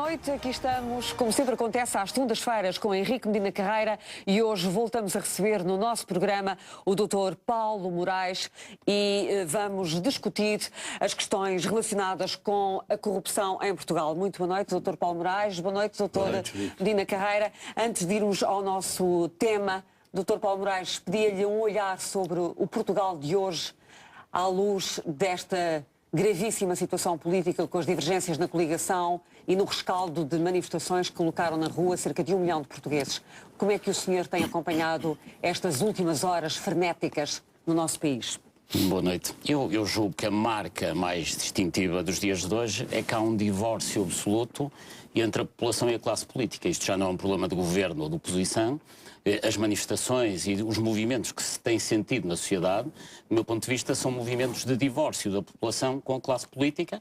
noite, aqui estamos, como sempre acontece às segundas-feiras, com Henrique Medina Carreira e hoje voltamos a receber no nosso programa o Dr. Paulo Moraes e vamos discutir as questões relacionadas com a corrupção em Portugal. Muito boa noite, Dr. Paulo Moraes. Boa noite, Dr. Medina Carreira. Antes de irmos ao nosso tema, Dr. Paulo Moraes, pedia-lhe um olhar sobre o Portugal de hoje à luz desta gravíssima situação política com as divergências na coligação e no rescaldo de manifestações que colocaram na rua cerca de 1 milhão de portugueses. Como é que o senhor tem acompanhado estas últimas horas frenéticas no nosso país? Boa noite. Eu julgo que a marca mais distintiva dos dias de hoje é que há um divórcio absoluto entre a população e a classe política. Isto já não é um problema de governo ou de oposição. As manifestações e os movimentos que se têm sentido na sociedade, do meu ponto de vista, são movimentos de divórcio da população com a classe política,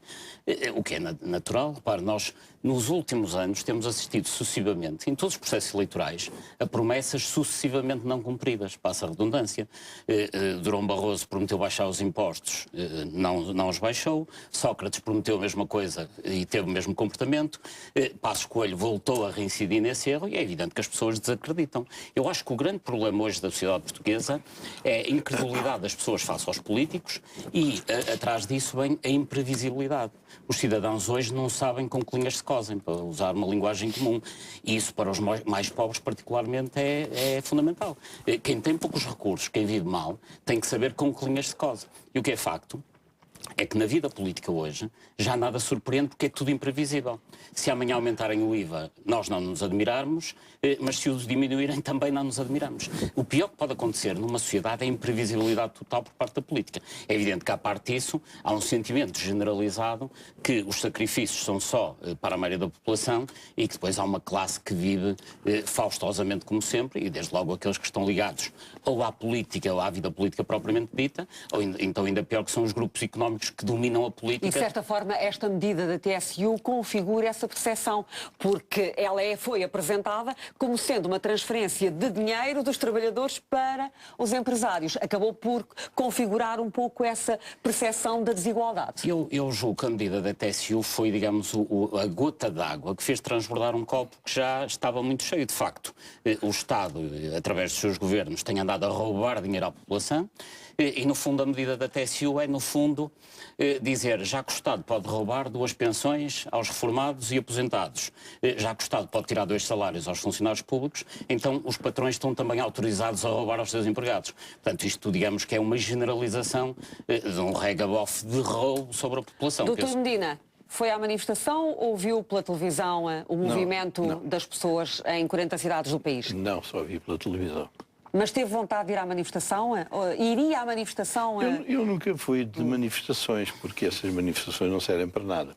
o que é natural. Repare, nós, nos últimos anos, temos assistido sucessivamente, em todos os processos eleitorais, a promessas sucessivamente não cumpridas, passa a redundância. Durão Barroso prometeu baixar os impostos, não os baixou. Sócrates prometeu a mesma coisa e teve o mesmo comportamento. Passos Coelho voltou a reincidir nesse erro e é evidente que as pessoas desacreditam. Eu acho que o grande problema hoje da sociedade portuguesa é a incredulidade das pessoas face aos políticos e, atrás disso, vem a imprevisibilidade. Os cidadãos hoje não sabem com que linhas se cosem, para usar uma linguagem comum. E isso, para os mais pobres, particularmente, é fundamental. Quem tem poucos recursos, quem vive mal, tem que saber com que linhas se cose. E o que é facto é que na vida política hoje já nada surpreende porque é tudo imprevisível. Se amanhã aumentarem o IVA, nós não nos admirarmos, mas se os diminuírem também não nos admiramos. O pior que pode acontecer numa sociedade é a imprevisibilidade total por parte da política. É evidente que, à parte disso, há um sentimento generalizado que os sacrifícios são só para a maioria da população e que depois há uma classe que vive faustosamente como sempre, e desde logo aqueles que estão ligados ou à política ou à vida política propriamente dita, ou então ainda pior que são os grupos económicos que dominam a política. E, de certa forma, esta medida da TSU configura essa percepção, porque ela foi apresentada como sendo uma transferência de dinheiro dos trabalhadores para os empresários. Acabou por configurar um pouco essa percepção da desigualdade. Eu julgo que a medida da TSU foi, digamos, a gota d'água que fez transbordar um copo que já estava muito cheio. De facto, o Estado, através dos seus governos, tem andado a roubar dinheiro à população. E, no fundo, a medida da TSU é, no fundo, dizer já que o Estado pode roubar 2 pensões aos reformados e aposentados, já que o Estado pode tirar 2 salários aos funcionários públicos, então os patrões estão também autorizados a roubar aos seus empregados. Portanto, isto, digamos, que é uma generalização de um regabof de roubo sobre a população. Doutor Medina, foi à manifestação ou viu pela televisão o movimento das pessoas em 40 cidades do país? Não, só vi pela televisão. Mas teve vontade de ir à manifestação? Iria à manifestação? Eu nunca fui de manifestações, porque essas manifestações não servem para nada.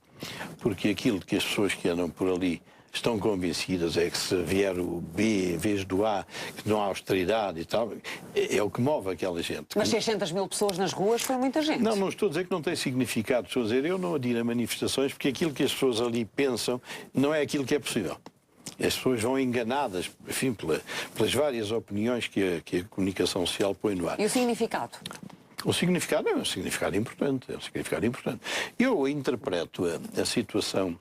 Porque aquilo que as pessoas que andam por ali estão convencidas é que se vier o B em vez do A, que não há austeridade e tal, é o que move aquela gente. Mas 600 mil pessoas nas ruas foi muita gente. Não estou a dizer que não tem significado. Estou a dizer, eu não adiro a manifestações porque aquilo que as pessoas ali pensam não é aquilo que é possível. As pessoas vão enganadas, enfim, pelas várias opiniões que a comunicação social põe no ar. E o significado? O significado é um significado importante. É um significado importante. Eu interpreto a situação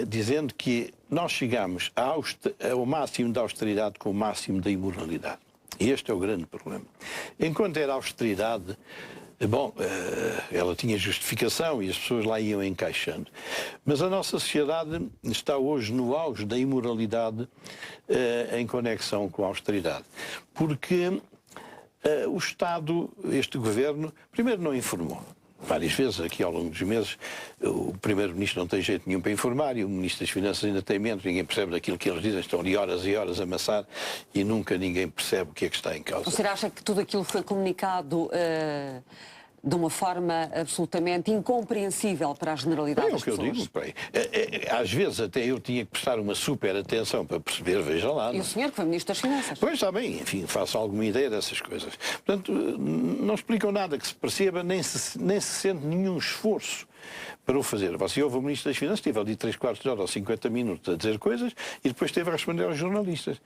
dizendo que nós chegamos ao máximo da austeridade com o máximo da imoralidade. E este é o grande problema. Enquanto era austeridade, bom, ela tinha justificação e as pessoas lá iam encaixando. Mas a nossa sociedade está hoje no auge da imoralidade em conexão com a austeridade. Porque o Estado, este governo, primeiro não informou. Várias vezes aqui ao longo dos meses o Primeiro-Ministro não tem jeito nenhum para informar e o Ministro das Finanças ainda tem menos, ninguém percebe daquilo que eles dizem, estão ali horas e horas a amassar e nunca ninguém percebe o que é que está em causa. Você acha que tudo aquilo foi comunicado de uma forma absolutamente incompreensível para a generalidade das pessoas? É o que eu digo. Às vezes até eu tinha que prestar uma super atenção para perceber, veja lá. E o senhor que foi Ministro das Finanças? Pois, está bem, enfim, faço alguma ideia dessas coisas. Portanto, não explicam nada que se perceba, nem se sente nenhum esforço para o fazer. Você ouve o Ministro das Finanças, esteve ali 3/4 de hora ou 50 minutos a dizer coisas e depois esteve a responder aos jornalistas.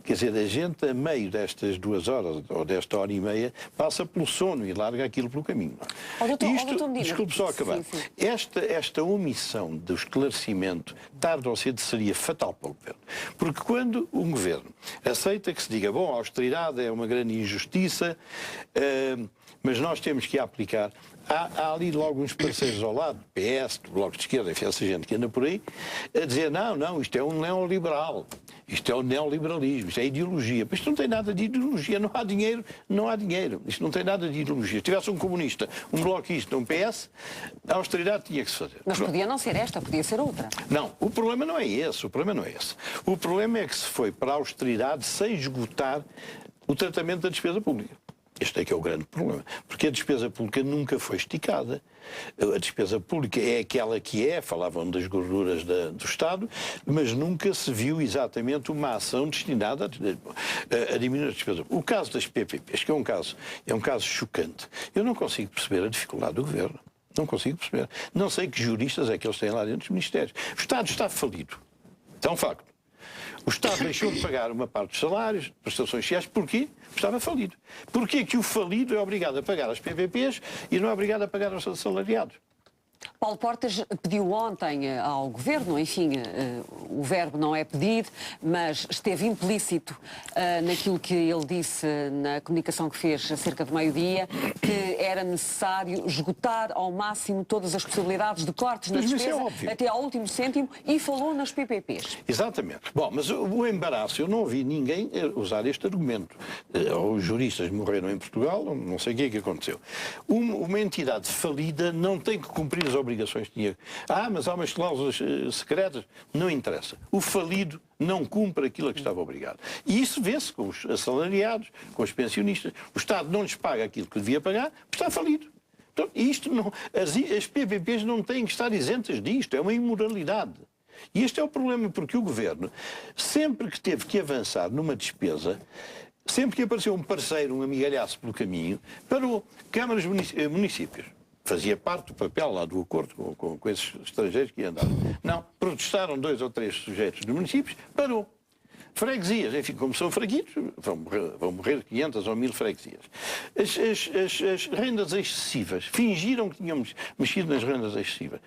Quer dizer, a gente, a meio destas 2 horas ou desta hora e meia, passa pelo sono e larga aquilo pelo caminho. Doutor Medina. Desculpe só acabar. Sim. Esta omissão do esclarecimento, tarde ou cedo, seria fatal para o governo. Porque quando um governo aceita que se diga, bom, a austeridade é uma grande injustiça, mas nós temos que a aplicar. Há ali logo uns parceiros ao lado, PS, do Bloco de Esquerda, enfim, essa gente que anda por aí, a dizer, não, isto é um neoliberal, isto é o neoliberalismo, isto é ideologia. Mas isto não tem nada de ideologia, não há dinheiro, isto não tem nada de ideologia. Se tivesse um comunista, um bloquista, um PS, a austeridade tinha que se fazer. Mas podia não ser esta, podia ser outra. Não, o problema não é esse, o problema é que se foi para a austeridade sem esgotar o tratamento da despesa pública. Este é que é o grande problema, porque a despesa pública nunca foi esticada. A despesa pública é aquela que é, falavam das gorduras do Estado, mas nunca se viu exatamente uma ação destinada a diminuir a despesa pública. O caso das PPPs, que é um caso chocante, eu não consigo perceber a dificuldade do governo. Não consigo perceber. Não sei que juristas é que eles têm lá dentro dos ministérios. O Estado está falido. É um facto. O Estado deixou de pagar uma parte dos salários, prestações sociais, porquê? Estava falido. Porquê que o falido é obrigado a pagar as PPPs e não é obrigado a pagar aos assalariados? Paulo Portas pediu ontem ao Governo, enfim, o verbo não é pedir, mas esteve implícito naquilo que ele disse na comunicação que fez cerca de meio-dia, que era necessário esgotar ao máximo todas as possibilidades de cortes na despesa até ao último cêntimo e falou nas PPPs. Exatamente. Bom, mas o embaraço, eu não ouvi ninguém usar este argumento. Os juristas morreram em Portugal, não sei o que é que aconteceu. Uma entidade falida não tem que cumprir as obrigações que tinha. Mas há umas cláusulas secretas. Não interessa. O falido não cumpre aquilo a que estava obrigado. E isso vê-se com os assalariados, com os pensionistas. O Estado não lhes paga aquilo que devia pagar, está falido. Então, isto não, as PPPs não têm que estar isentas disto. É uma imoralidade. E este é o problema, porque o Governo, sempre que teve que avançar numa despesa, sempre que apareceu um parceiro, um amigalhaço pelo caminho, parou. Câmaras, municípios. Fazia parte do papel lá do acordo com esses estrangeiros que iam andar. Não, protestaram 2 ou 3 sujeitos dos municípios, parou. Freguesias, enfim, como são fraquitos, vão morrer 500 ou 1000 freguesias. As rendas excessivas, fingiram que tínhamos mexido nas rendas excessivas.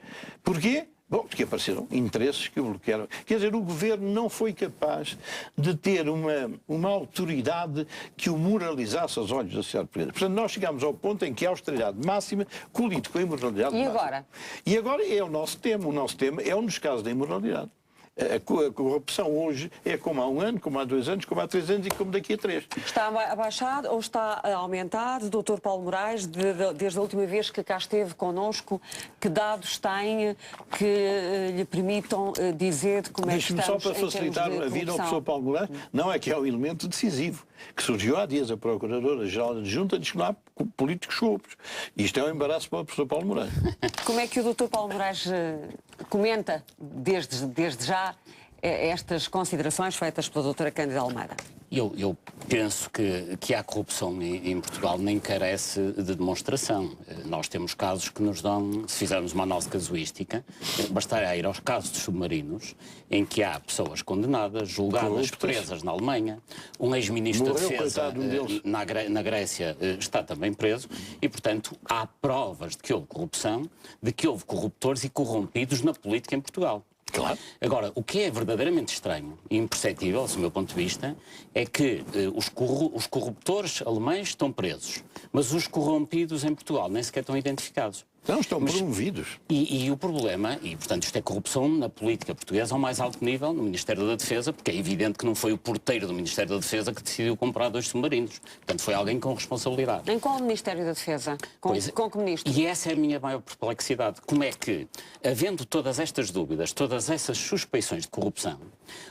Porquê? Bom, porque apareceram interesses que o bloquearam. Quer dizer, o Governo não foi capaz de ter uma autoridade que o moralizasse aos olhos da sociedade portuguesa. Portanto, nós chegámos ao ponto em que a austeridade máxima colide com a imoralidade máxima. Agora? E agora é o nosso tema. O nosso tema é um dos casos da imoralidade. A corrupção hoje é como há 1 ano, como há 2 anos, como há 3 anos e como daqui a 3. Está a baixar ou está a aumentar? Dr. Paulo Moraes, desde a última vez que cá esteve connosco, que dados tem que lhe permitam dizer como é que estamos? Deixe-me só para facilitar a vida ao professor Paulo Moraes, não é que é um elemento decisivo, que surgiu há dias. A Procuradora-Geral Adjunta diz que não há políticos corruptos. Isto é um embaraço para o professor Paulo Moraes. Como é que o Dr. Paulo Moraes comenta, desde já, estas considerações feitas pela doutora Cândida Almeida? Eu penso que a corrupção em Portugal nem carece de demonstração. Nós temos casos que nos dão, se fizermos uma análise casuística, bastará ir aos casos dos submarinos, em que há pessoas condenadas, julgadas, presas na Alemanha. Um ex-ministro da Defesa na Grécia está também preso e, portanto, há provas de que houve corrupção, de que houve corruptores e corrompidos na política em Portugal. Claro. Agora, o que é verdadeiramente estranho e imperceptível, do meu ponto de vista, é que os corruptores alemães estão presos, mas os corrompidos em Portugal nem sequer estão identificados. Não, estão promovidos. E o problema, e portanto isto é corrupção na política portuguesa ao mais alto nível, no Ministério da Defesa, porque é evidente que não foi o porteiro do Ministério da Defesa que decidiu comprar 2 submarinos. Portanto, foi alguém com responsabilidade. Em qual Ministério da Defesa? Com que ministro? E essa é a minha maior perplexidade. Como é que, havendo todas estas dúvidas, todas essas suspeições de corrupção,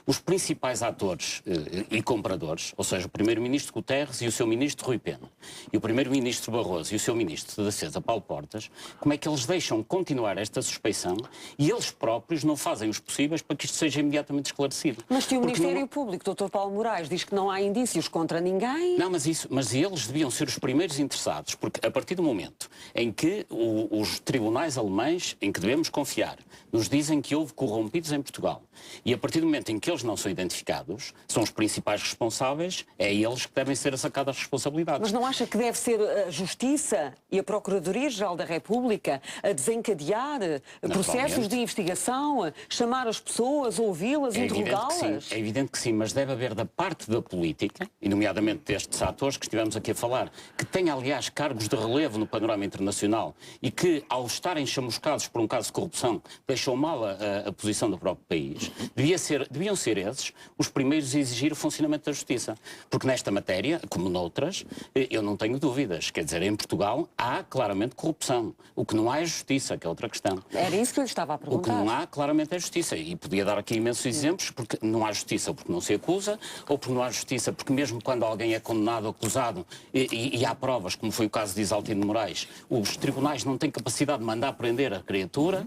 os principais atores e compradores, ou seja, o Primeiro-Ministro Guterres e o seu Ministro Rui Pena, e o Primeiro-Ministro Barroso e o seu Ministro da Defesa, Paulo Portas, como é que eles deixam continuar esta suspeição e eles próprios não fazem os possíveis para que isto seja imediatamente esclarecido. Mas que o Porque Ministério Público, Dr. Paulo Moraes, diz que não há indícios contra ninguém. Não, mas eles deviam ser os primeiros interessados, porque a partir do momento em que os tribunais alemães, em que devemos confiar, nos dizem que houve corrompidos em Portugal, e a partir do momento em que eles não são identificados, são os principais responsáveis, é eles que devem ser sacadas as responsabilidades. Mas não acha que deve ser a Justiça e a Procuradoria-Geral da República a desencadear processos de investigação, chamar as pessoas, ouvi-las, interrogá-las? É evidente que sim, mas deve haver da parte da política, e nomeadamente destes atores que estivemos aqui a falar, que têm, aliás, cargos de relevo no panorama internacional e que, ao estarem chamuscados por um caso de corrupção, deixam mal a posição do próprio país, deviam ser esses os primeiros a exigir o funcionamento da justiça. Porque nesta matéria, como noutras, eu não tenho dúvidas. Quer dizer, em Portugal há claramente corrupção. O que não há é justiça, que é outra questão. Era isso que eu lhe estava a perguntar. O que não há, claramente, é justiça. E podia dar aqui imensos exemplos, porque não há justiça porque não se acusa, ou porque não há justiça porque mesmo quando alguém é condenado ou acusado e há provas, como foi o caso de Isaltino Moraes, os tribunais não têm capacidade de mandar prender a criatura,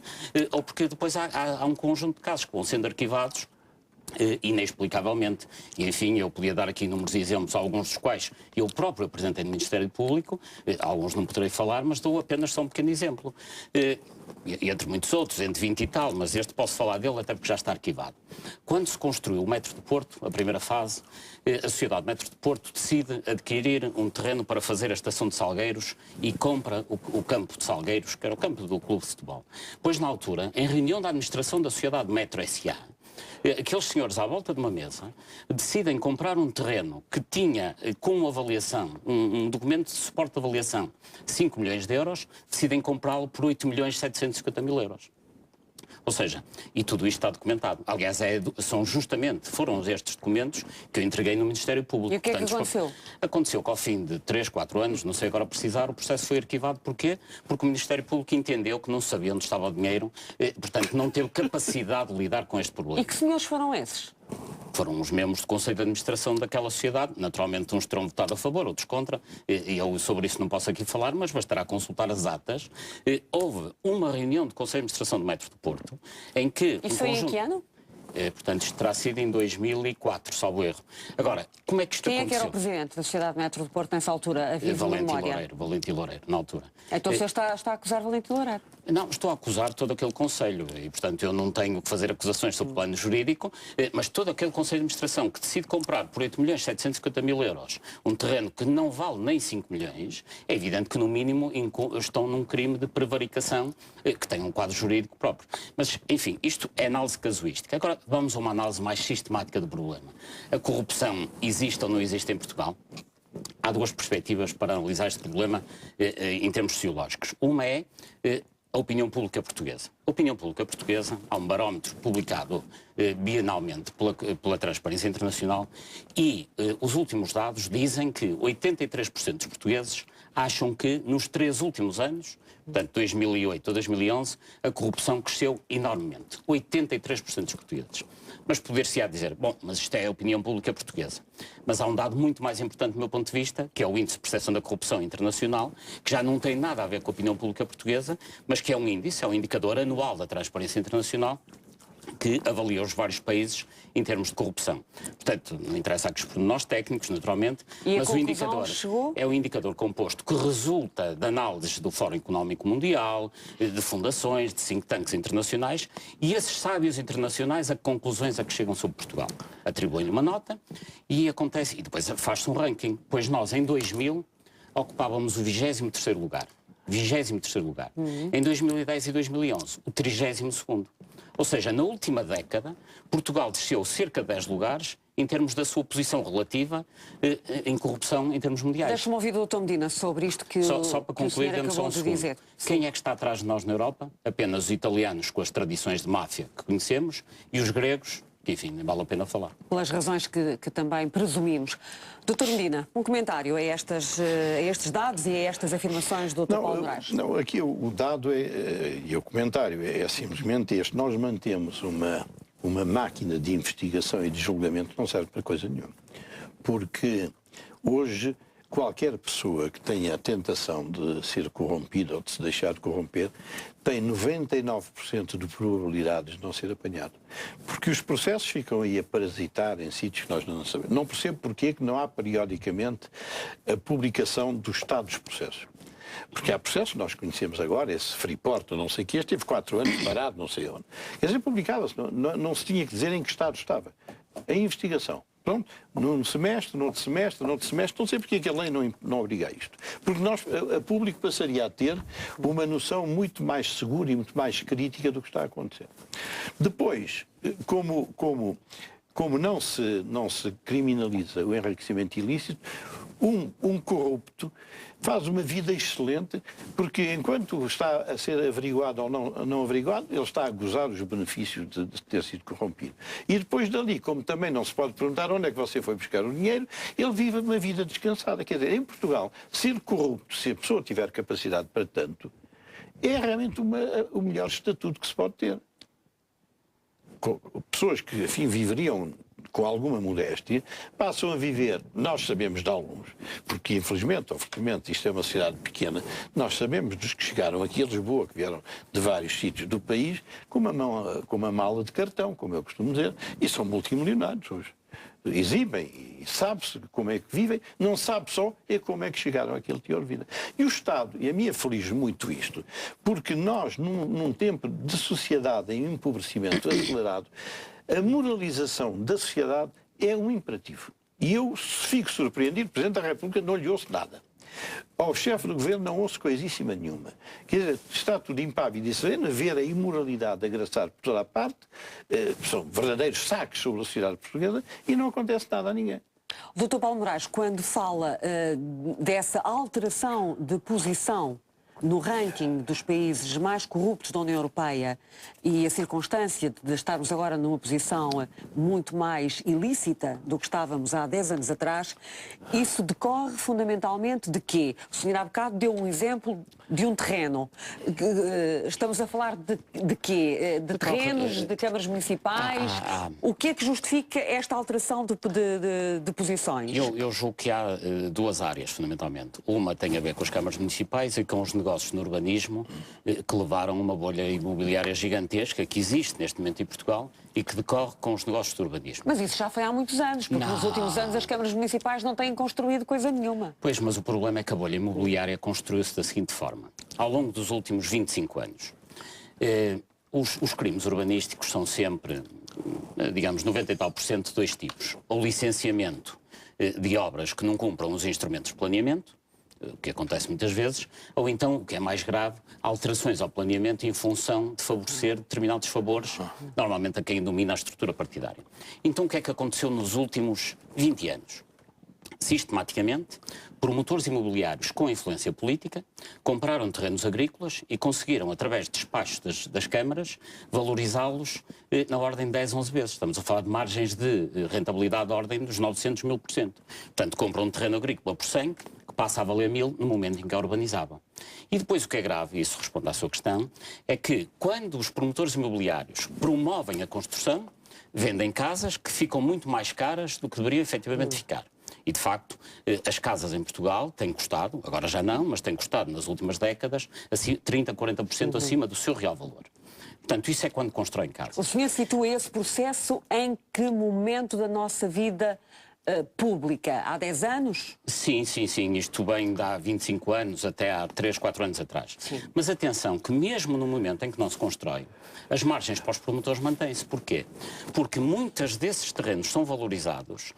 ou porque depois há um conjunto de casos que vão sendo arquivados inexplicavelmente. E, enfim, eu podia dar aqui inúmeros exemplos, alguns dos quais eu próprio apresentei no Ministério Público, alguns não poderei falar, mas dou apenas só um pequeno exemplo. Entre muitos outros, entre 20 e tal, mas este posso falar dele até porque já está arquivado. Quando se construiu o Metro de Porto, a primeira fase, a Sociedade Metro de Porto decide adquirir um terreno para fazer a estação de Salgueiros e compra o campo de Salgueiros, que era o campo do Clube de Futebol. Pois, na altura, em reunião da administração da Sociedade Metro S.A., aqueles senhores à volta de uma mesa decidem comprar um terreno que tinha com avaliação, um documento de suporte de avaliação, 5 milhões de euros, decidem comprá-lo por 8 milhões 750 mil euros. Ou seja, e tudo isto está documentado. Aliás, foram estes documentos que eu entreguei no Ministério Público. E o que é que aconteceu? Aconteceu que ao fim de 3, 4 anos, não sei agora precisar, o processo foi arquivado. Porquê? Porque o Ministério Público entendeu que não sabia onde estava o dinheiro, portanto não teve capacidade de lidar com este problema. E que senhores foram esses? Foram os membros do Conselho de Administração daquela sociedade. Naturalmente, uns terão votado a favor, outros contra. E eu sobre isso não posso aqui falar, mas bastará consultar as atas. Houve uma reunião do Conselho de Administração do Metro de Porto em que... Isso foi em que ano? Portanto, isto terá sido em 2004, salvo erro. Agora, como é que isto aconteceu? Quem é que era o presidente da Sociedade Metro de Porto nessa altura, a viva memória? Valentim Loureiro, na altura. Então o senhor está a acusar Valentim Loureiro? Não, estou a acusar todo aquele Conselho e, portanto, eu não tenho que fazer acusações sobre o plano jurídico, mas todo aquele Conselho de Administração que decide comprar por 8 milhões 750 mil euros um terreno que não vale nem 5 milhões, é evidente que, no mínimo, estão num crime de prevaricação que tem um quadro jurídico próprio. Mas, enfim, isto é análise casuística. Agora, vamos a uma análise mais sistemática do problema. A corrupção existe ou não existe em Portugal? Há duas perspectivas para analisar este problema em termos sociológicos. Uma é a opinião pública portuguesa. A opinião pública portuguesa, há um barómetro publicado bienalmente pela Transparência Internacional e os últimos dados dizem que 83% dos portugueses acham que nos 3 últimos anos, portanto 2008 a 2011, a corrupção cresceu enormemente. 83% dos portugueses. Mas poder-se-á dizer, bom, mas isto é a opinião pública portuguesa. Mas há um dado muito mais importante do meu ponto de vista, que é o Índice de Percepção da Corrupção Internacional, que já não tem nada a ver com a opinião pública portuguesa, mas que é um índice, é um indicador anual da Transparência Internacional, que avalia os vários países em termos de corrupção. Portanto, não interessa aqui os pormenores técnicos, naturalmente, mas o indicador é um indicador composto que resulta de análises do Fórum Económico Mundial, de fundações, de think tanks internacionais, e esses sábios internacionais, a conclusões a que chegam sobre Portugal. Atribuem-lhe uma nota e depois faz-se um ranking. Pois nós, em 2000, ocupávamos o 23º lugar. 23º lugar. Em 2010 e 2011, o 32º. Ou seja, na última década, Portugal desceu cerca de 10 lugares em termos da sua posição relativa em corrupção em termos mundiais. Deixa-me ouvir o Dr. Medina sobre isto que só para concluir, dê-me só um segundo. Dizer. Quem é que está atrás de nós na Europa? Apenas os italianos com as tradições de máfia que conhecemos e os gregos, que enfim, nem vale a pena falar. Pelas razões que também presumimos. Dr. Medina, um comentário a estes dados e a estas afirmações do Dr. Paulo Moraes. Não, aqui o dado e o comentário é simplesmente este. Nós mantemos uma máquina de investigação e de julgamento que não serve para coisa nenhuma. Porque hoje qualquer pessoa que tenha a tentação de ser corrompida ou de se deixar corromper tem 99% de probabilidades de não ser apanhado. Porque os processos ficam aí a parasitar em sítios que nós não sabemos. Não percebo porque que não há periodicamente a publicação do estado dos processos. Porque há processos que nós conhecemos agora, esse Freeport, não sei o que, esteve 4 anos parado, não sei onde. Quer dizer, publicava-se, não se tinha que dizer em que estado estava. A investigação. Pronto, num semestre, noutro semestre, não sei porque é que a lei não obriga a isto. Porque a público passaria a ter uma noção muito mais segura e muito mais crítica do que está a acontecer. Depois, como não se criminaliza o enriquecimento ilícito, um corrupto faz uma vida excelente, porque enquanto está a ser averiguado ou não averiguado, ele está a gozar os benefícios de ter sido corrompido. E depois dali, como também não se pode perguntar onde é que você foi buscar o dinheiro, ele vive uma vida descansada. Quer dizer, em Portugal, ser corrupto, se a pessoa tiver capacidade para tanto, é realmente o melhor estatuto que se pode ter. Pessoas que, enfim, viveriam com alguma modéstia, passam a viver, nós sabemos de alguns, porque infelizmente ou felizmente isto é uma cidade pequena, nós sabemos dos que chegaram aqui a Lisboa, que vieram de vários sítios do país, com uma mala de cartão, como eu costumo dizer, e são multimilionários hoje. Exibem e sabe-se como é que vivem, não sabe só como é que chegaram àquele teor de vida. E o Estado, e a mim aflige muito isto, porque nós, num tempo de sociedade em empobrecimento acelerado, a moralização da sociedade é um imperativo. E eu fico surpreendido, o Presidente da República não lhe ouço nada. Ao chefe do governo não ouço coisíssima nenhuma. Quer dizer, está tudo impávido e sereno, ver a imoralidade agraçar por toda a parte, são verdadeiros saques sobre a sociedade portuguesa e não acontece nada a ninguém. Dr. Paulo Moraes, quando fala dessa alteração de posição no ranking dos países mais corruptos da União Europeia e a circunstância de estarmos agora numa posição muito mais ilícita do que estávamos há 10 anos atrás, isso decorre fundamentalmente de quê? O senhor há bocado deu um exemplo de um terreno. Estamos a falar de quê? De terrenos, de câmaras municipais? O que é que justifica esta alteração de posições? Eu julgo que há duas áreas, fundamentalmente. Uma tem a ver com as câmaras municipais e com os negócios no urbanismo que levaram uma bolha imobiliária gigantesca que existe neste momento em Portugal e que decorre com os negócios do urbanismo. Mas isso já foi há muitos anos, porque nos últimos anos as câmaras municipais não têm construído coisa nenhuma. Pois, mas o problema é que a bolha imobiliária construiu-se da seguinte forma. Ao longo dos últimos 25 anos, os crimes urbanísticos são sempre, digamos, 90 e tal % de dois tipos. O licenciamento de obras que não cumpram os instrumentos de planeamento, o que acontece muitas vezes, ou então, o que é mais grave, alterações ao planeamento em função de favorecer determinados favores, normalmente a quem domina a estrutura partidária. Então, o que é que aconteceu nos últimos 20 anos? Sistematicamente, promotores imobiliários com influência política compraram terrenos agrícolas e conseguiram, através de despachos das câmaras, valorizá-los na ordem de 10, 11 vezes. Estamos a falar de margens de rentabilidade da ordem dos 900 mil %. Portanto, compram um terreno agrícola por 100, que passa a valer 1000 no momento em que a urbanizavam. E depois o que é grave, e isso responde à sua questão, é que quando os promotores imobiliários promovem a construção, vendem casas que ficam muito mais caras do que deveriam efetivamente ficar. E, de facto, as casas em Portugal têm custado, agora já não, mas têm custado nas últimas décadas, 30%, 40% acima do seu real valor. Portanto, isso é quando constroem casas. O senhor situa esse processo em que momento da nossa vida pública? Há 10 anos? Sim. Isto vem de há 25 anos até há 3, 4 anos atrás. Sim. Mas atenção, que mesmo no momento em que não se constrói, as margens para os promotores mantêm-se. Porquê? Porque muitos desses terrenos são valorizados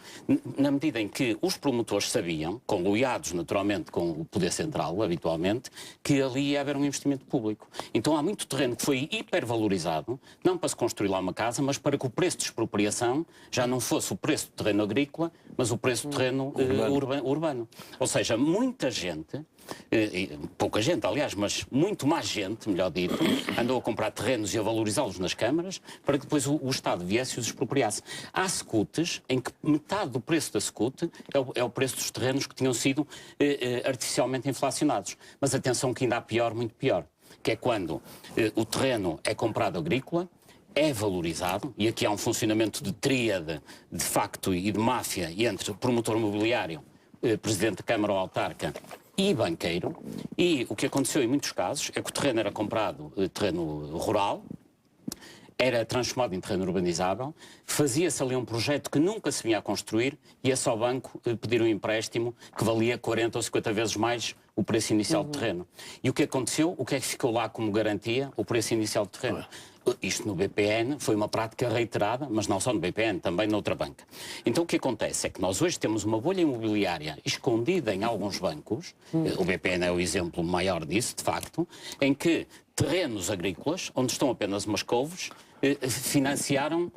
na medida em que os promotores sabiam, conluiados naturalmente com o poder central, habitualmente, que ali ia haver um investimento público. Então há muito terreno que foi hipervalorizado, não para se construir lá uma casa, mas para que o preço de expropriação já não fosse o preço do terreno agrícola, mas o preço do terreno urbano. Ou seja, muita gente, pouca gente aliás, mas muito mais gente, melhor dito, andou a comprar terrenos e a valorizá-los nas câmaras para que depois o Estado viesse e os expropriasse. Há secutes em que metade do preço da secute é o preço dos terrenos que tinham sido artificialmente inflacionados. Mas atenção que ainda há pior, muito pior, que é quando o terreno é comprado agrícola, é valorizado, e aqui há um funcionamento de tríade de facto e de máfia entre promotor imobiliário, presidente da Câmara ou autarca e banqueiro, e o que aconteceu em muitos casos é que o terreno era comprado, terreno rural, era transformado em terreno urbanizável, fazia-se ali um projeto que nunca se vinha a construir e esse ao banco pedir um empréstimo que valia 40 ou 50 vezes mais o preço inicial do terreno. E o que aconteceu? O que é que ficou lá como garantia? O preço inicial do terreno. Isto no BPN foi uma prática reiterada, mas não só no BPN, também noutra banca. Então o que acontece é que nós hoje temos uma bolha imobiliária escondida em alguns bancos, o BPN é o exemplo maior disso, de facto, em que terrenos agrícolas, onde estão apenas umas couves, financiaram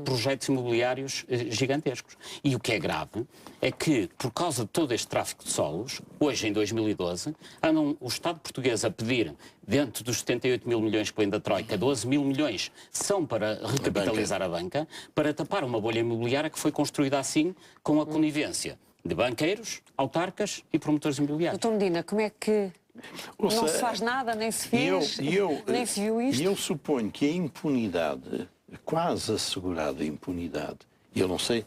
projetos imobiliários gigantescos. E o que é grave é que, por causa de todo este tráfico de solos, hoje, em 2012, andam o Estado português a pedir, dentro dos 78 mil milhões que vem da Troika, 12 mil milhões são para recapitalizar a banca, para tapar uma bolha imobiliária que foi construída assim, com a conivência de banqueiros, autarcas e promotores imobiliários. Doutor Medina, como é que não se faz nada, nem se fez, nem se viu isto? E eu suponho que a impunidade, quase assegurada impunidade, eu não sei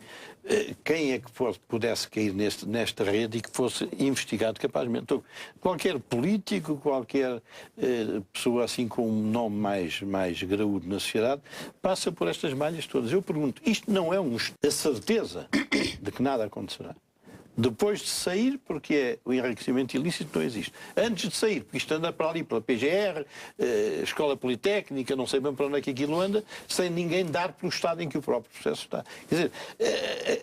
quem é que pudesse cair nesta rede e que fosse investigado capazmente. Então, qualquer político, qualquer pessoa assim com um nome mais graúdo na sociedade, passa por estas malhas todas. Eu pergunto, isto não é a certeza de que nada acontecerá? Depois de sair, porque o enriquecimento ilícito não existe. Antes de sair, porque isto anda para ali, pela PGR, Escola Politécnica, não sei bem para onde é que aquilo anda, sem ninguém dar pelo estado em que o próprio processo está. Quer dizer,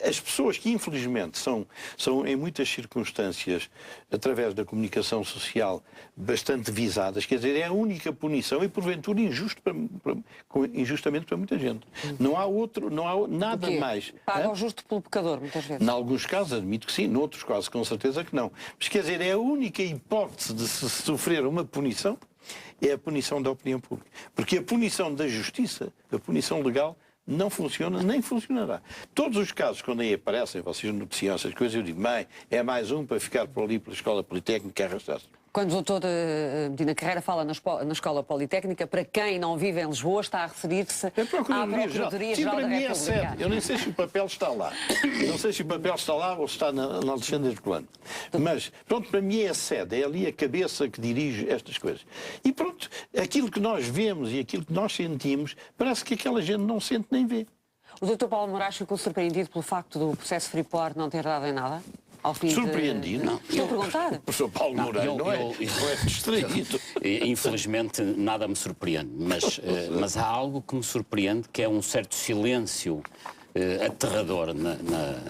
as pessoas que infelizmente são em muitas circunstâncias, através da comunicação social, bastante visadas, quer dizer, é a única punição e porventura injustamente para muita gente. Não há nada mais. Paga o justo pelo pecador, muitas vezes. Em alguns casos, admito que sim. Noutros casos, com certeza que não. Mas, quer dizer, é a única hipótese de se sofrer uma punição, é a punição da opinião pública. Porque a punição da justiça, a punição legal, não funciona, nem funcionará. Todos os casos, quando aí aparecem, vocês noticiam essas coisas, eu digo, mãe, é mais um para ficar por ali pela Escola Politécnica e arrastar-se. Quando o doutor Medina Carreira fala na Escola Politécnica, para quem não vive em Lisboa, está a referir-se à Procuradoria-Geral da República. Eu nem sei se o papel está lá. Não sei se o papel está lá ou está na Alexandre Herculano. Mas, pronto, para mim é a sede, é ali a cabeça que dirige estas coisas. E pronto, aquilo que nós vemos e aquilo que nós sentimos, parece que aquela gente não sente nem vê. O doutor Paulo Moraes ficou surpreendido pelo facto do processo Freeport não ter dado em nada? Surpreendido? Não. Estou a perguntar. O professor Paulo Moreira não é distraído. Infelizmente, nada me surpreende, mas há algo que me surpreende, que é um certo silêncio aterrador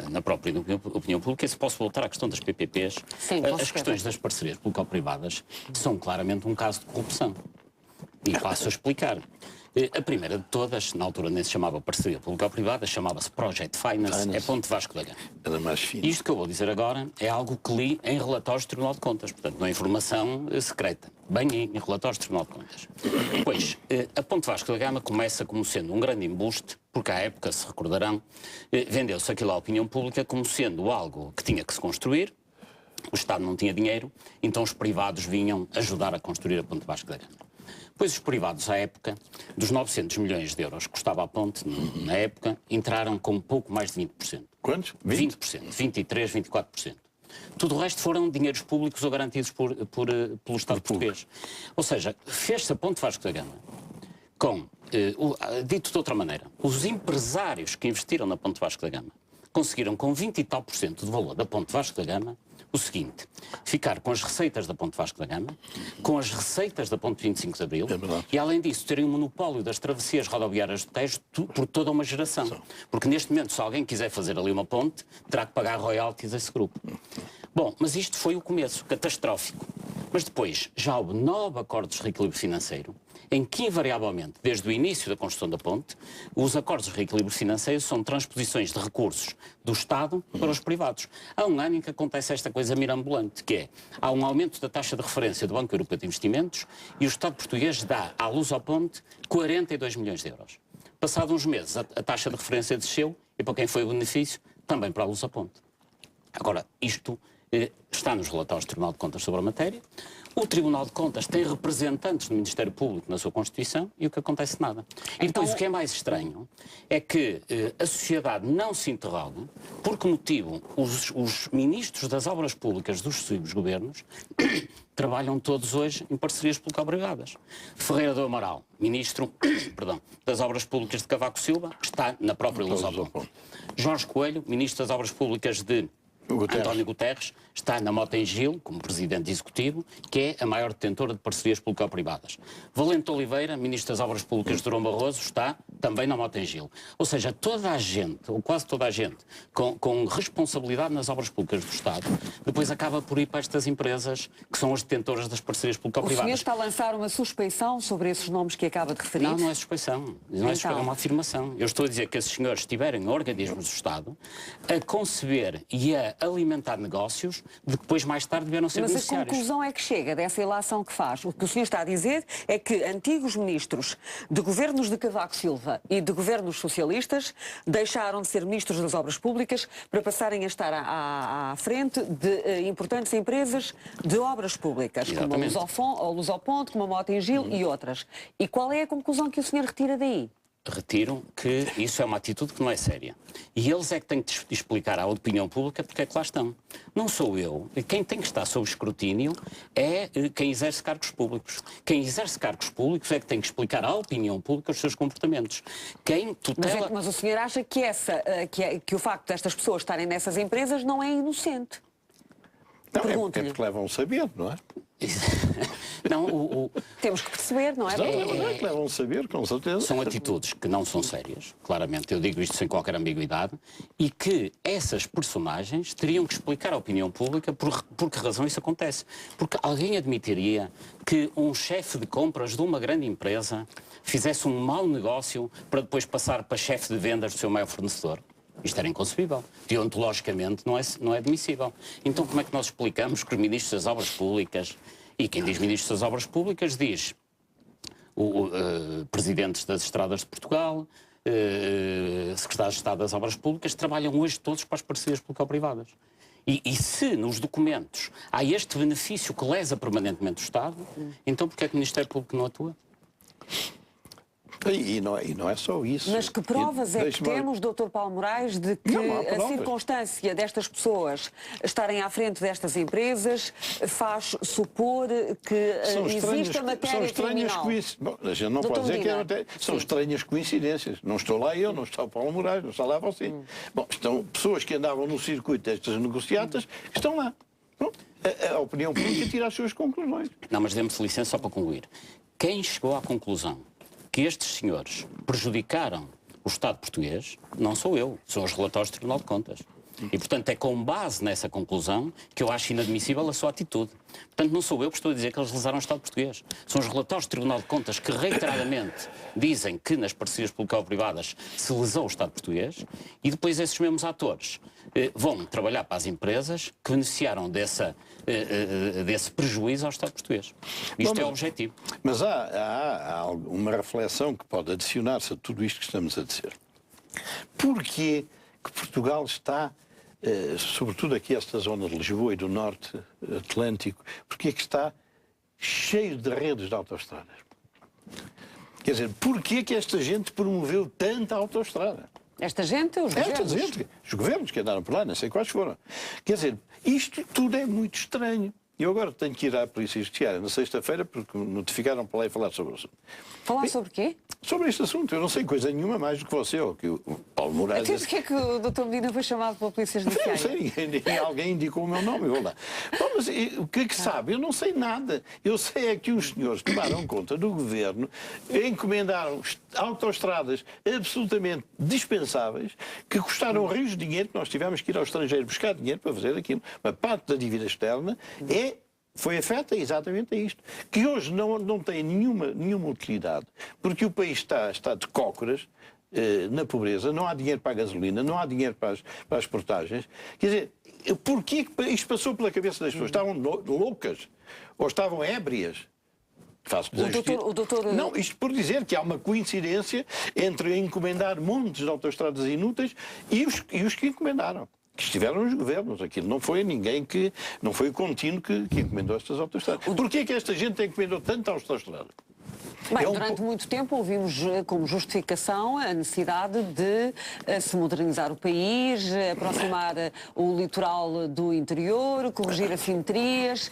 na própria opinião pública. E se posso voltar à questão das PPPs, sim, as questões das parcerias público-privadas são claramente um caso de corrupção. E passo a explicar. A primeira de todas, na altura nem se chamava parceria público-privada, chamava-se Project Finance, é Ponte Vasco da Gama. Era mais fino. Isto que eu vou dizer agora é algo que li em relatórios do Tribunal de Contas, portanto não é informação secreta, bem em relatórios do Tribunal de Contas. Pois, a Ponte Vasco da Gama começa como sendo um grande embuste, porque à época, se recordarão, vendeu-se aquilo à opinião pública como sendo algo que tinha que se construir, o Estado não tinha dinheiro, então os privados vinham ajudar a construir a Ponte Vasco da Gama. Pois os privados, à época, dos 900 milhões de euros que custava a ponte, na época, entraram com pouco mais de 20%. Quantos? 20%, 23%, 24%. Tudo o resto foram dinheiros públicos ou garantidos pelo Estado português. Ou seja, fez-se a Ponte Vasco da Gama com, dito de outra maneira, os empresários que investiram na Ponte Vasco da Gama conseguiram com 20 e tal por cento do valor da Ponte Vasco da Gama o seguinte: ficar com as receitas da Ponte Vasco da Gama, com as receitas da Ponte 25 de Abril e, além disso, terem o monopólio das travessias rodoviárias do Tejo por toda uma geração. Porque, neste momento, se alguém quiser fazer ali uma ponte, terá que pagar royalties a esse grupo. Bom, mas isto foi o começo, catastrófico. Mas depois já houve 9 acordos de reequilíbrio financeiro, em que, invariavelmente, desde o início da construção da ponte, os acordos de reequilíbrio financeiro são transposições de recursos do Estado para os privados. Há um ano em que acontece esta coisa mirambulante, que é, há um aumento da taxa de referência do Banco Europeu de Investimentos e o Estado português dá à luz à ponte 42 milhões de euros. Passados uns meses, a taxa de referência desceu e, para quem foi o benefício, também para a luz à ponte. Agora, isto está nos relatórios do Tribunal de Contas sobre a matéria. O Tribunal de Contas tem representantes do Ministério Público na sua Constituição e o que acontece nada. E depois o que é mais estranho é que a sociedade não se interroga por que motivo os ministros das obras públicas dos sucessivos governos trabalham todos hoje em parcerias público-privadas. Ferreira do Amaral, ministro das Obras Públicas de Cavaco Silva, está na própria Lusoponte. Jorge Coelho, ministro das Obras Públicas de António Guterres, está na Mota-Engil, como presidente executivo, que é a maior detentora de parcerias público-privadas. Valente Oliveira, ministro das Obras Públicas de Durão Barroso, está também na Mota-Engil. Ou seja, toda a gente, ou quase toda a gente, com responsabilidade nas obras públicas do Estado, depois acaba por ir para estas empresas que são as detentoras das parcerias O público-privadas. senhor está a lançar uma suspeição sobre esses nomes que acaba de referir? Não, não é suspeição. Não é suspeição, é uma afirmação. Eu estou a dizer que esses senhores estiverem em organismos do Estado a conceber e a alimentar negócios de que depois, mais tarde, vieram ser beneficiários. Mas a beneficiários. conclusão é que chega dessa ilação que faz. O que o senhor está a dizer é que antigos ministros de governos de Cavaco Silva e de governos socialistas deixaram de ser ministros das obras públicas para passarem a estar à frente de importantes empresas de obras públicas, Exatamente. como a Lusoponte, como a Mota-Engil e outras. E qual é a conclusão que o senhor retira daí? Retiro que isso é uma atitude que não é séria. E eles é que têm que explicar à opinião pública porque é que lá estão. Não sou eu. Quem tem que estar sob escrutínio é quem exerce cargos públicos. Quem exerce cargos públicos é que tem que explicar à opinião pública os seus comportamentos. Quem tutela... Mas o senhor acha que, que o facto destas pessoas estarem nessas empresas não é inocente? Não, é porque levam a saber, não é? Não, Temos que perceber, não é? Não é que levam a saber, com certeza. São atitudes que não são sérias, claramente, eu digo isto sem qualquer ambiguidade, e que essas personagens teriam que explicar à opinião pública por que razão isso acontece. Porque alguém admitiria que um chefe de compras de uma grande empresa fizesse um mau negócio para depois passar para chefe de vendas do seu maior fornecedor? Isto era inconcebível. Deontologicamente não é admissível. Então como é que nós explicamos que os ministros das obras públicas, e quem diz ministros das obras públicas diz presidentes das estradas de Portugal, secretários de Estado das obras públicas, trabalham hoje todos para as parcerias público-privadas. E se nos documentos há este benefício que lesa permanentemente o Estado, então porquê é que o Ministério Público não atua? E não é só isso. Mas que provas é que temos, Dr. Paulo Moraes, de que a circunstância destas pessoas estarem à frente destas empresas faz supor que existe a matéria criminal? Bom, a gente não pode dizer que são estranhas coincidências. Não estou lá eu, não está o Paulo Moraes, não está lá você. Bom, estão pessoas que andavam no circuito destas negociatas que estão lá. Bom, a opinião pública tira as suas conclusões. Não, mas dê-me licença só para concluir. Quem chegou à conclusão que estes senhores prejudicaram o Estado português, não sou eu, são os relatórios do Tribunal de Contas. E, portanto, é com base nessa conclusão que eu acho inadmissível a sua atitude. Portanto, não sou eu que estou a dizer que eles lesaram o Estado português. São os relatórios do Tribunal de Contas que, reiteradamente, dizem que nas parcerias público-privadas se lesou o Estado português e depois esses mesmos atores vão trabalhar para as empresas que beneficiaram desse prejuízo ao Estado português. Isto é o objetivo. Mas há uma reflexão que pode adicionar-se a tudo isto que estamos a dizer. Porquê que Portugal está, sobretudo aqui esta zona de Lisboa e do Norte Atlântico, porquê que está cheio de redes de autoestradas? Quer dizer, porquê que esta gente promoveu tanta autoestrada? Esta gente, os governos que andaram por lá, não sei quais foram. Quer dizer, isto tudo é muito estranho. Eu agora tenho que ir à Polícia Judiciária na sexta-feira porque me notificaram para lá e falar sobre o assunto. Falar sobre quê? Sobre este assunto. Eu não sei coisa nenhuma mais do que você ou que o Paulo Moraes... Até porque é que o Dr. Medina foi chamado pela Polícia Judiciária? Não sei, alguém indicou o meu nome, eu vou lá. Bom, mas o que é que sabe? Eu não sei nada. Eu sei é que os senhores tomaram conta do governo, encomendaram autoestradas absolutamente dispensáveis, que custaram rios de dinheiro, que nós tivemos que ir ao estrangeiro buscar dinheiro para fazer aquilo. Uma parte da dívida externa foi afeta exatamente a isto, que hoje não tem nenhuma utilidade, porque o país está de cócoras na pobreza, não há dinheiro para a gasolina, não há dinheiro para as portagens. Quer dizer, porquê que isto passou pela cabeça das pessoas? Estavam loucas? Ou estavam ébrias? Não, isto por dizer que há uma coincidência entre encomendar montes de autoestradas inúteis e os que encomendaram. que estiveram nos governos. Aquilo não foi ninguém que... Não foi o contínuo que encomendou estas autoestradas. Porquê é que esta gente encomendou tanto autoestrada? Bem, durante muito tempo ouvimos como justificação a necessidade de se modernizar o país, aproximar o litoral do interior, corrigir assimetrias,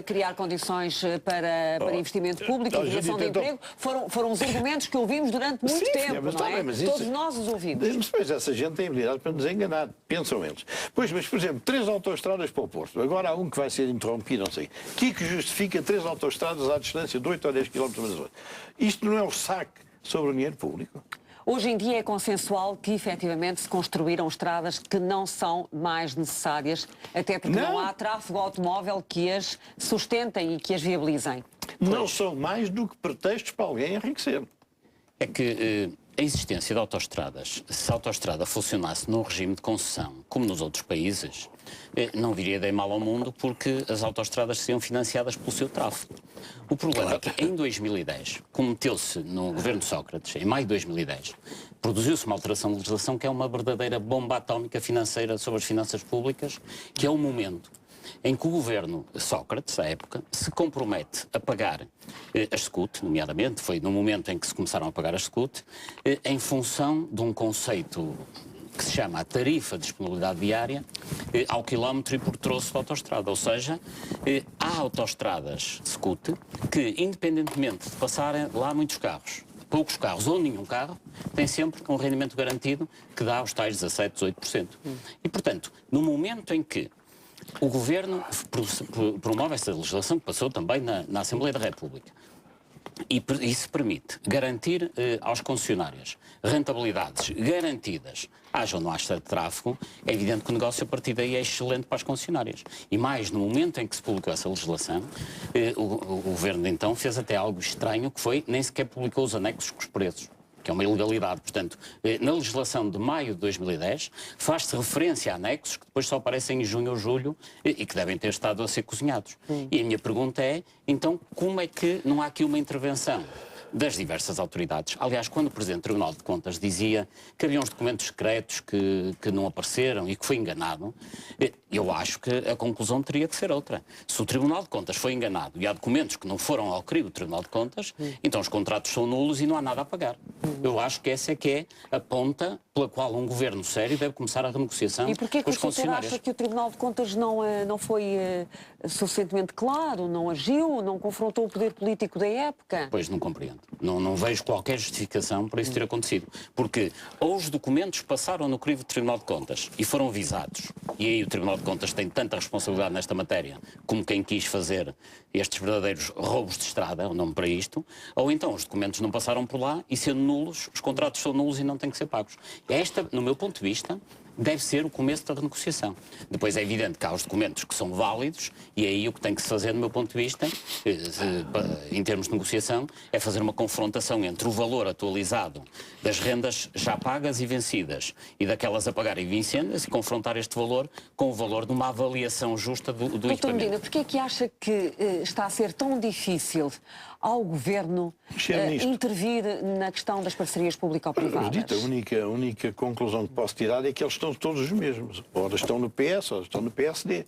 criar condições para investimento público e criação de emprego. Foram os argumentos que ouvimos durante muito tempo, mas não é? Mas todos nós os ouvimos. Mas depois essa gente tem habilidade para nos enganar, pensam eles. Pois, mas, por exemplo, 3 autoestradas para o Porto. Agora há um que vai ser interrompido, não sei. O que justifica 3 autoestradas à distância de 8 ou 10 km umas das outras? Isto não é um saque sobre o dinheiro público? Hoje em dia é consensual que efetivamente se construíram estradas que não são mais necessárias, até porque não há tráfego automóvel que as sustentem e que as viabilizem. Não são mais do que pretextos para alguém enriquecer. É que a existência de autoestradas, se a autoestrada funcionasse num regime de concessão, como nos outros países, não viria de mal ao mundo, porque as autoestradas seriam financiadas pelo seu tráfego. O problema é que em 2010, cometeu-se no governo de Sócrates, em maio de 2010, produziu-se uma alteração de legislação que é uma verdadeira bomba atómica financeira sobre as finanças públicas, que é o momento em que o governo Sócrates, à época, se compromete a pagar as SCUT, nomeadamente, foi no momento em que se começaram a pagar as SCUT, em função de um conceito que se chama a tarifa de disponibilidade diária ao quilómetro e por troço de autoestrada. Ou seja, há autoestradas SCUT que, independentemente de passarem lá muitos carros, poucos carros ou nenhum carro, tem sempre um rendimento garantido que dá os tais 17, 18%. E, portanto, no momento em que o Governo promove essa legislação que passou também na Assembleia da República e isso permite garantir aos concessionários rentabilidades garantidas, haja ou não haja tráfego, é evidente que o negócio a partir daí é excelente para as concessionárias. E mais, no momento em que se publicou essa legislação, o Governo então fez até algo estranho, que foi nem sequer publicou os anexos com os preços, que é uma ilegalidade. Portanto, na legislação de maio de 2010, faz-se referência a anexos que depois só aparecem em junho ou julho e que devem ter estado a ser cozinhados. E a minha pergunta é, então, como é que não há aqui uma intervenção das diversas autoridades? Aliás, quando o Presidente do Tribunal de Contas dizia que havia uns documentos secretos que não apareceram e que foi enganado, eu acho que a conclusão teria que ser outra. Se o Tribunal de Contas foi enganado e há documentos que não foram ao crivo do Tribunal de Contas, então os contratos são nulos e não há nada a pagar. Eu acho que essa é que é a ponta pela qual um governo sério deve começar a renegociação e porquê que com os o senhor concessionários. acha que o Tribunal de Contas não foi suficientemente claro, não agiu, não confrontou o poder político da época? Pois, não compreendo. Não vejo qualquer justificação para isso ter acontecido. Porque ou os documentos passaram no crivo do Tribunal de Contas e foram visados, e aí o Tribunal de Contas tem tanta responsabilidade nesta matéria como quem quis fazer estes verdadeiros roubos de estrada, é o nome para isto, ou então os documentos não passaram por lá e sendo nulos, os contratos são nulos e não têm que ser pagos. Esta, no meu ponto de vista, deve ser o começo da renegociação. Depois é evidente que há os documentos que são válidos e aí o que tem que se fazer, do meu ponto de vista, em termos de negociação, é fazer uma confrontação entre o valor atualizado das rendas já pagas e vencidas e daquelas a pagar e vencidas e confrontar este valor com o valor de uma avaliação justa do equipamento. Doutor Medina, porquê é que acha que está a ser tão difícil ao Governo intervir na questão das parcerias público-privadas? A única conclusão que posso tirar é que eles estão todos os mesmos. Ora estão no PS, ora estão no PSD.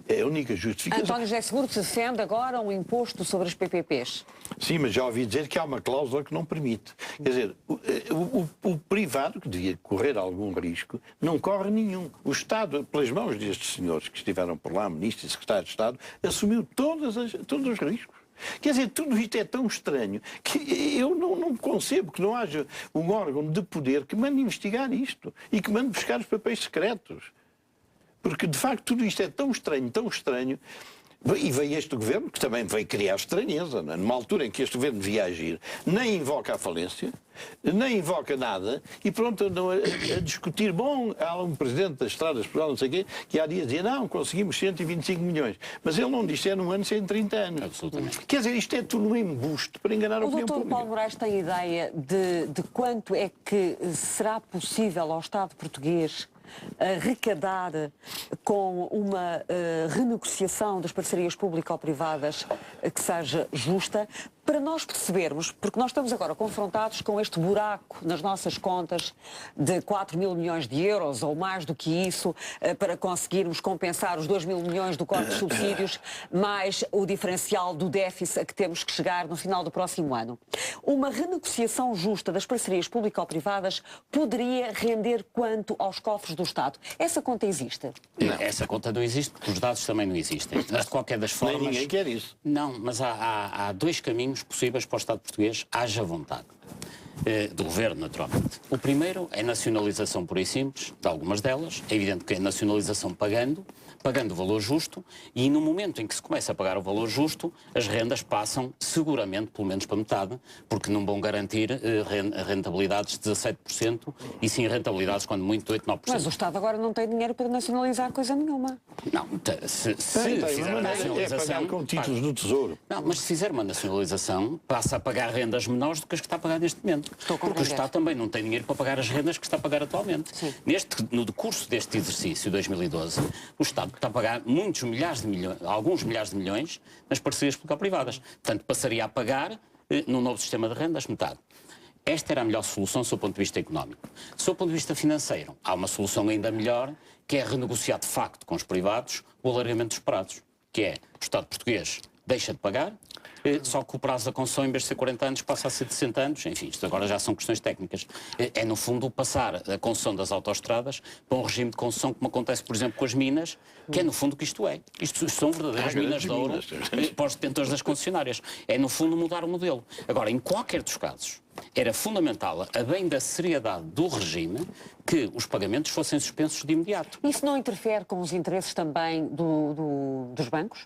É a única justificação. António José Seguro defende agora um imposto sobre as PPPs. Sim, mas já ouvi dizer que há uma cláusula que não permite. Quer dizer, o privado, que devia correr algum risco, não corre nenhum. O Estado, pelas mãos destes senhores que estiveram por lá, ministros e secretários de Estado, assumiu todos os riscos. Quer dizer, tudo isto é tão estranho que eu não concebo que não haja um órgão de poder que mande investigar isto e que mande buscar os papéis secretos. Porque, de facto, tudo isto é tão estranho, e veio este governo, que também veio criar estranheza, não é? Numa altura em que este governo devia agir, nem invoca a falência, nem invoca nada, e pronto, a discutir, bom, há um presidente das estradas de Portugal, não sei o quê, que há dias dizia, não, conseguimos 125 milhões. Mas ele não disse, é num ano, se é em 30 anos. Absolutamente. Quer dizer, isto é tudo um embuste para enganar a opinião pública. O Dr. Paulo Moraes tem ideia de quanto é que será possível ao Estado português arrecadar com uma renegociação das parcerias público-privadas que seja justa, Para nós percebermos, porque nós estamos agora confrontados com este buraco nas nossas contas de 4 mil milhões de euros ou mais do que isso, para conseguirmos compensar os 2 mil milhões do corte de subsídios, mais o diferencial do déficit a que temos que chegar no final do próximo ano. Uma renegociação justa das parcerias público-privadas poderia render quanto aos cofres do Estado? Essa conta existe? Não. Essa conta não existe porque os dados também não existem. Mas de qualquer das formas... Nem ninguém quer isso. Não, mas há dois caminhos possíveis para o Estado português, haja vontade. Do governo, naturalmente. O primeiro é nacionalização pura e simples, de algumas delas. É evidente que é nacionalização pagando o valor justo, e no momento em que se começa a pagar o valor justo, as rendas passam seguramente, pelo menos para metade, porque não vão garantir rentabilidades de 17%, e sim rentabilidades, quando muito, 8, 9%. Mas o Estado agora não tem dinheiro para nacionalizar coisa nenhuma. Não, se fizer a nacionalização... É pagar com títulos do Tesouro. Não, mas se fizer uma nacionalização, passa a pagar rendas menores do que as que está a pagar neste momento. Porque o Estado também não tem dinheiro para pagar as rendas que está a pagar atualmente. No decurso deste exercício, 2012, o Estado está a pagar muitos milhares de milhões, alguns milhares de milhões, nas parcerias público-privadas. Portanto, passaria a pagar, no novo sistema de rendas, metade. Esta era a melhor solução do seu ponto de vista económico. Do seu ponto de vista financeiro, há uma solução ainda melhor, que é renegociar de facto com os privados o alargamento dos prazos, que é o Estado português deixa de pagar, só que o prazo da concessão, em vez de ser 40 anos, passa a ser de 60 anos. Enfim, isto agora já são questões técnicas. É, no fundo, passar a concessão das autoestradas para um regime de concessão, como acontece, por exemplo, com as minas, que é, no fundo, o que isto é. Isto são verdadeiras minas de ouro para os detentores das concessionárias. É, no fundo, mudar o modelo. Agora, em qualquer dos casos, era fundamental, a bem da seriedade do regime, que os pagamentos fossem suspensos de imediato. Isso não interfere com os interesses também dos bancos?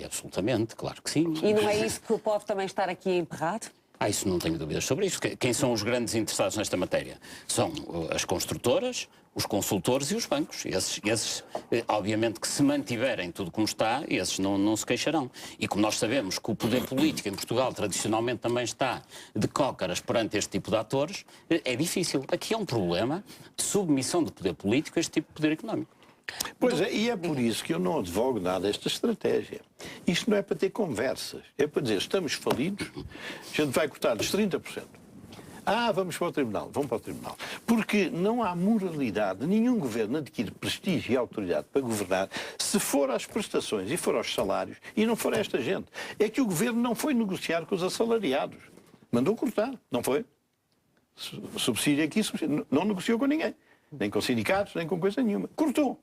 Absolutamente, claro que sim. E não é isso que pode também estar aqui emperrado? Isso não tenho dúvidas sobre isso. Quem são os grandes interessados nesta matéria? São as construtoras, os consultores e os bancos. Esses obviamente que se mantiverem tudo como está, esses não se queixarão. E como nós sabemos que o poder político em Portugal tradicionalmente também está de cócaras perante este tipo de atores, é difícil. Aqui é um problema de submissão do poder político a este tipo de poder económico. Pois é, e é por isso que eu não advogo nada esta estratégia. Isto não é para ter conversas, é para dizer, estamos falidos, a gente vai cortar-lhes 30%. Vamos para o tribunal, vão para o tribunal. Porque não há moralidade, nenhum governo adquire prestígio e autoridade para governar se for às prestações e for aos salários e não for a esta gente. É que o governo não foi negociar com os assalariados. Mandou cortar, não foi? Subsídio aqui, subsídio. Não negociou com ninguém. Nem com sindicatos, nem com coisa nenhuma. Cortou.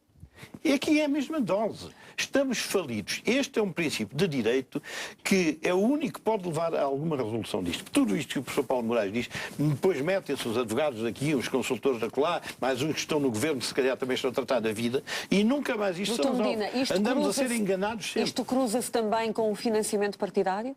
E aqui é a mesma dose. Estamos falidos. Este é um princípio de direito que é o único que pode levar a alguma resolução disto. Tudo isto que o professor Paulo Moraes diz, depois metem-se os advogados aqui, os consultores da colar, mais uns que estão no governo, se calhar também estão a tratar da vida, e nunca mais isto Doutor Medina, andamos a ser enganados sempre. Isto cruza-se também com o financiamento partidário?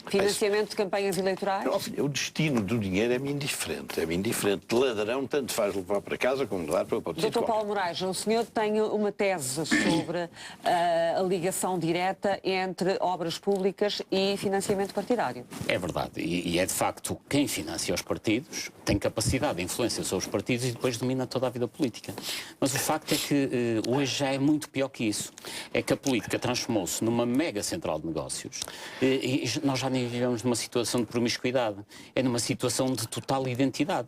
Financiamento de campanhas eleitorais? O destino do dinheiro é-me indiferente. É-me indiferente. De ladrão, tanto faz levar para casa como levar para o sítio. Dr. Paulo Moraes, o senhor tem uma tese sobre a ligação direta entre obras públicas e financiamento partidário. É verdade. E é de facto quem financia os partidos tem capacidade de influência sobre os partidos e depois domina toda a vida política. Mas o facto é que hoje já é muito pior que isso. É que a política transformou-se numa mega central de negócios e nós já nem vivemos numa situação de promiscuidade, é numa situação de total identidade.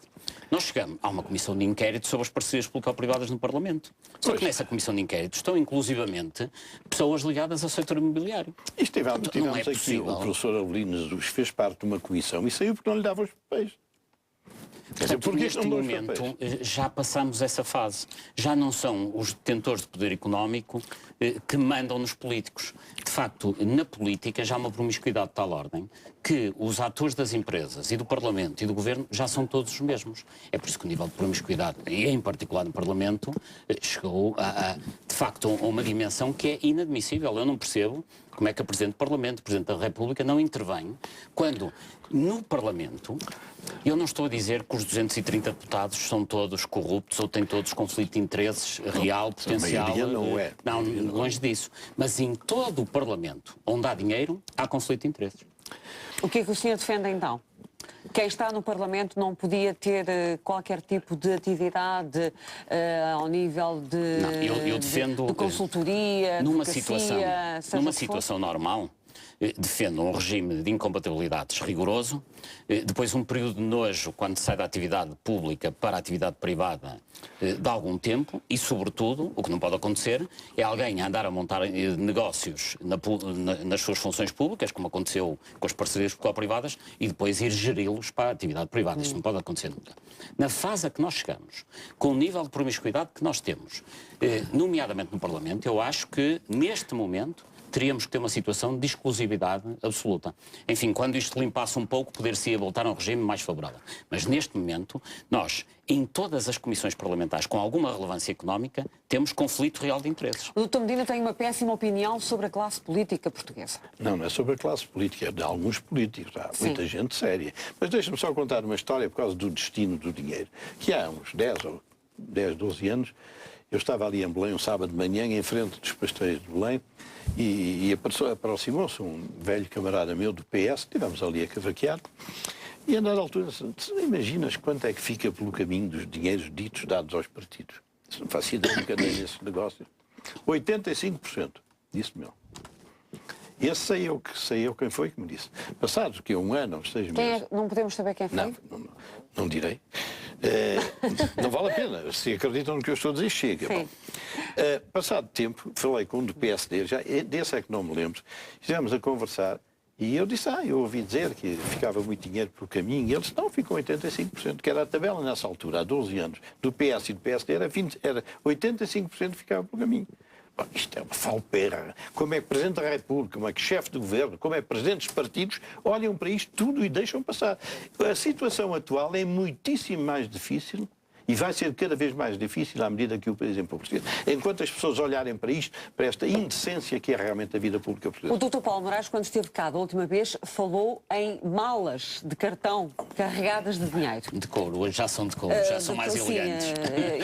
Nós chegamos a uma comissão de inquérito sobre as parcerias público-privadas no Parlamento. Só que nessa comissão de inquérito estão inclusivamente pessoas ligadas ao setor imobiliário. E tivemos aqui o professor Avelino Jesus, fez parte de uma comissão e saiu porque não lhe dava os papéis. Portanto, neste momento já passamos essa fase. Já não são os detentores de poder económico que mandam nos políticos. De facto, na política já há uma promiscuidade de tal ordem que os atores das empresas e do Parlamento e do Governo já são todos os mesmos. É por isso que o nível de promiscuidade, e em particular no Parlamento, chegou de facto a uma dimensão que é inadmissível. Eu não percebo como é que a Presidente do Parlamento, o Presidente da República não intervém quando no Parlamento, eu não estou a dizer que os 230 deputados são todos corruptos ou têm todos conflito de interesses real, potencial. A não é. Não, longe disso. Mas em todo o Parlamento onde há dinheiro, há conflito de interesses. O que é que o senhor defende então? Quem está no Parlamento não podia ter qualquer tipo de atividade ao nível de, não, eu defendo, de consultoria, numa advocacia, situação normal, defendam um regime de incompatibilidades rigoroso, depois um período de nojo quando se sai da atividade pública para a atividade privada de algum tempo e, sobretudo, o que não pode acontecer é alguém andar a montar negócios nas suas funções públicas, como aconteceu com as parcerias público-privadas, e depois ir geri-los para a atividade privada. Isto não pode acontecer nunca. Na fase a que nós chegamos, com o nível de promiscuidade que nós temos, nomeadamente no Parlamento, eu acho que, neste momento, teríamos que ter uma situação de exclusividade absoluta. Enfim, quando isto limpasse um pouco, poder-se voltar a um regime mais favorável. Mas neste momento, nós, em todas as comissões parlamentares com alguma relevância económica, temos conflito real de interesses. O Dr. Medina tem uma péssima opinião sobre a classe política portuguesa. Não é sobre a classe política, é de alguns políticos. Há muita gente séria. Mas deixa-me só contar uma história por causa do destino do dinheiro. Que há uns 10, 12 anos, eu estava ali em Belém um sábado de manhã, em frente dos Pastéis de Belém, e aproximou-se um velho camarada meu do PS, estivemos ali a cavaquear, e a dada altura, imaginas quanto é que fica pelo caminho dos dinheiros ditos dados aos partidos? Não faço ideia nunca dei nesse negócio. 85%, disse-me ele. Esse sei eu quem foi que me disse. Passados que um ano, ou 6 meses... Não podemos saber quem foi? Não direi. Não vale a pena. Se acreditam no que eu estou a dizer, chega. Bom, passado tempo, falei com um do PSD, já, desse é que não me lembro, estivemos a conversar e eu disse, eu ouvi dizer que ficava muito dinheiro pelo caminho, e ele disse, não, ficou 85%, que era a tabela nessa altura, há 12 anos, do PS e do PSD, era 85% ficava pelo caminho. Bom, isto é uma falpera. Como é que Presidente da República, como é que chefe de governo, como é que presidentes de partidos olham para isto tudo e deixam passar. A situação atual é muitíssimo mais difícil e vai ser cada vez mais difícil à medida que o país empobrece. Enquanto as pessoas olharem para isto, para esta indecência que é realmente a vida pública portuguesa. O Dr. Paulo Moraes, quando esteve cá da última vez, falou em malas de cartão carregadas de dinheiro. De couro, hoje já são de couro, já são mais elegantes.